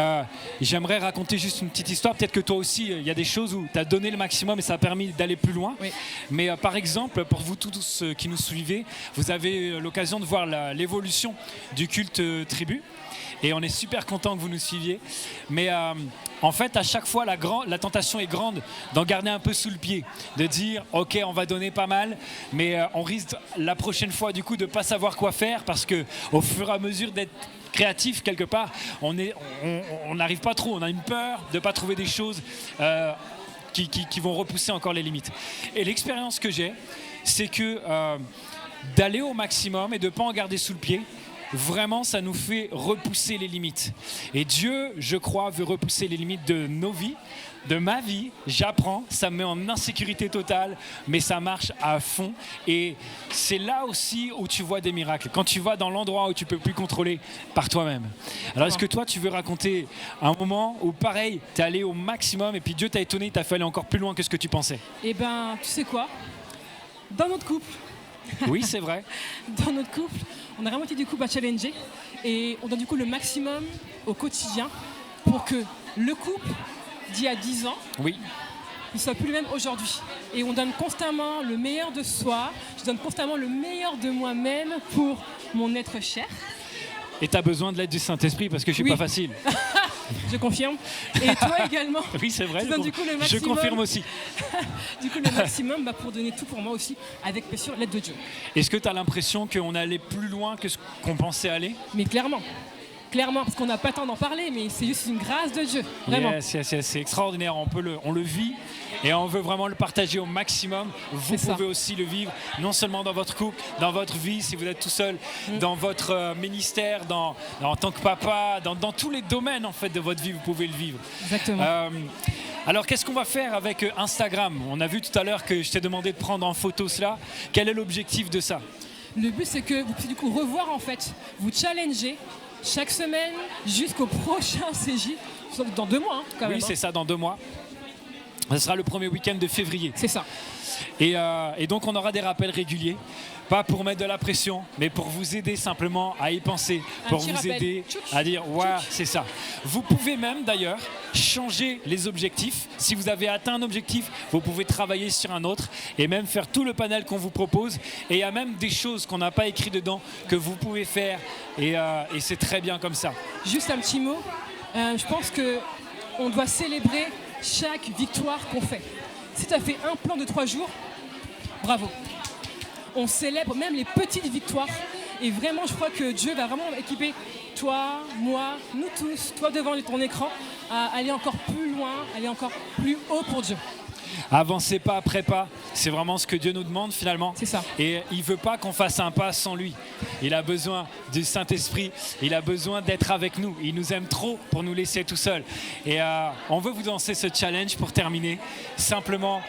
J'aimerais raconter juste une petite histoire. Peut-être que toi aussi, il y a des choses où tu as donné le maximum et ça a permis d'aller plus loin. Oui. Mais par exemple, pour vous tous qui nous suivez, vous avez l'occasion de voir l'évolution du culte tribu. Et on est super content que vous nous suiviez. Mais en fait, à chaque fois, la tentation est grande d'en garder un peu sous le pied. De dire, OK, on va donner pas mal, mais on risque la prochaine fois du coup de ne pas savoir quoi faire parce qu'au fur et à mesure d'être créatif quelque part, on n'arrive pas trop. On a une peur de ne pas trouver des choses qui vont repousser encore les limites. Et l'expérience que j'ai, c'est que d'aller au maximum et de ne pas en garder sous le pied, vraiment, ça nous fait repousser les limites. Et Dieu, je crois, veut repousser les limites de nos vies, de ma vie. J'apprends, ça me met en insécurité totale, mais ça marche à fond. Et c'est là aussi où tu vois des miracles. Quand tu vas dans l'endroit où tu ne peux plus contrôler par toi-même. Alors, est-ce que toi, tu veux raconter un moment où, pareil, tu es allé au maximum et puis Dieu t'a étonné, t'a fait aller encore plus loin que ce que tu pensais? Eh ben, tu sais quoi? Dans notre couple, Oui, c'est vrai. dans notre couple, on a vraiment été du coup à challenger et on donne du coup le maximum au quotidien pour que le couple d'il y a 10 ans Oui. ne soit plus le même aujourd'hui. Et on donne constamment le meilleur de soi, je donne constamment le meilleur de moi-même pour mon être cher. Et tu as besoin de l'aide du Saint-Esprit parce que je suis Oui. pas facile. Je confirme. Et toi également. Oui, c'est vrai. Tu donnes du coup le maximum. Je confirme aussi. Du coup, le maximum pour donner tout pour moi aussi, avec bien sûr l'aide de Dieu. Est-ce que tu as l'impression qu'on allait plus loin que ce qu'on pensait aller? Mais clairement. clairement, parce qu'on n'a pas le temps d'en parler, mais c'est juste une grâce de Dieu, vraiment. C'est extraordinaire, on le vit et on veut vraiment le partager au maximum. Vous C'est ça. pouvez aussi le vivre, non seulement dans votre couple, dans votre vie, si vous êtes tout seul, dans votre ministère, en tant que papa, dans tous les domaines en fait de votre vie, vous pouvez le vivre. Exactement. Alors, qu'est-ce qu'on va faire avec Instagram? On a vu tout à l'heure que je t'ai demandé de prendre en photo cela. Quel est l'objectif de ça? Le but, c'est que vous puissiez du coup revoir, en fait, vous challenger chaque semaine jusqu'au prochain CJ, dans 2 mois, hein, quand même. Oui, c'est ça, dans 2 mois. Ce sera le premier week-end de février. C'est ça. Et donc, on aura des rappels réguliers. Pas pour mettre de la pression, mais pour vous aider simplement à y penser, pour petit vous rappel. aider Tchouch. à dire « ouais, c'est ça ». Vous pouvez même d'ailleurs changer les objectifs. Si vous avez atteint un objectif, vous pouvez travailler sur un autre et même faire tout le panel qu'on vous propose. Et il y a même des choses qu'on n'a pas écrit dedans que vous pouvez faire et c'est très bien comme ça. Juste un petit mot. Je pense qu'on doit célébrer chaque victoire qu'on fait. Si tu as fait un plan de 3 jours, bravo. On célèbre même les petites victoires. Et vraiment, je crois que Dieu va vraiment équiper toi, moi, nous tous, toi devant ton écran, à aller encore plus loin, aller encore plus haut pour Dieu. Avancez pas après pas, c'est vraiment ce que Dieu nous demande finalement. C'est ça. Et il veut pas qu'on fasse un pas sans lui. Il a besoin du Saint-Esprit, il a besoin d'être avec nous. Il nous aime trop pour nous laisser tout seuls. Et on veut vous lancer ce challenge pour terminer. Simplement,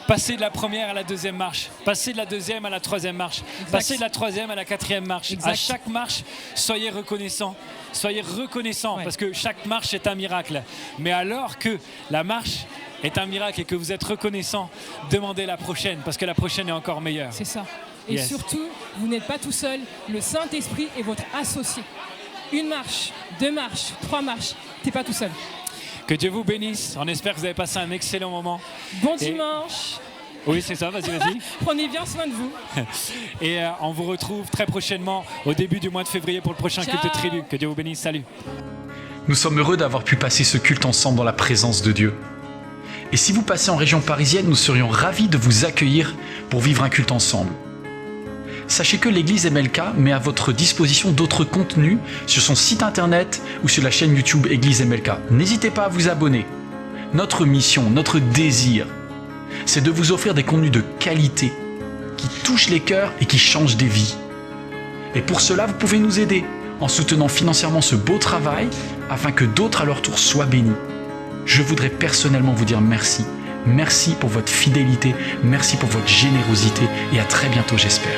passer de la première à la deuxième marche, passer de la deuxième à la troisième marche, passer de la troisième à la quatrième marche. Exact. À chaque marche, soyez reconnaissants. Soyez reconnaissants parce que chaque marche est un miracle. Mais alors que la marche est un miracle et que vous êtes reconnaissant, demandez la prochaine parce que la prochaine est encore meilleure. C'est ça. Et Yes. surtout, vous n'êtes pas tout seul. Le Saint-Esprit est votre associé. 1 marche, 2 marches, 3 marches, t'es pas tout seul. Que Dieu vous bénisse. On espère que vous avez passé un excellent moment. Bon Et- dimanche. Oui, c'est ça, vas-y. Prenez bien soin de vous. Et on vous retrouve très prochainement au début du mois de février pour le prochain Ciao. culte tribu. Que Dieu vous bénisse. Salut. Nous sommes heureux d'avoir pu passer ce culte ensemble dans la présence de Dieu. Et si vous passez en région parisienne, nous serions ravis de vous accueillir pour vivre un culte ensemble. Sachez que l'église MLK met à votre disposition d'autres contenus sur son site internet ou sur la chaîne YouTube Église MLK. N'hésitez pas à vous abonner. Notre mission, notre désir, c'est de vous offrir des contenus de qualité qui touchent les cœurs et qui changent des vies. Et pour cela, vous pouvez nous aider en soutenant financièrement ce beau travail afin que d'autres à leur tour soient bénis. Je voudrais personnellement vous dire merci. Merci pour votre fidélité, merci pour votre générosité et à très bientôt j'espère.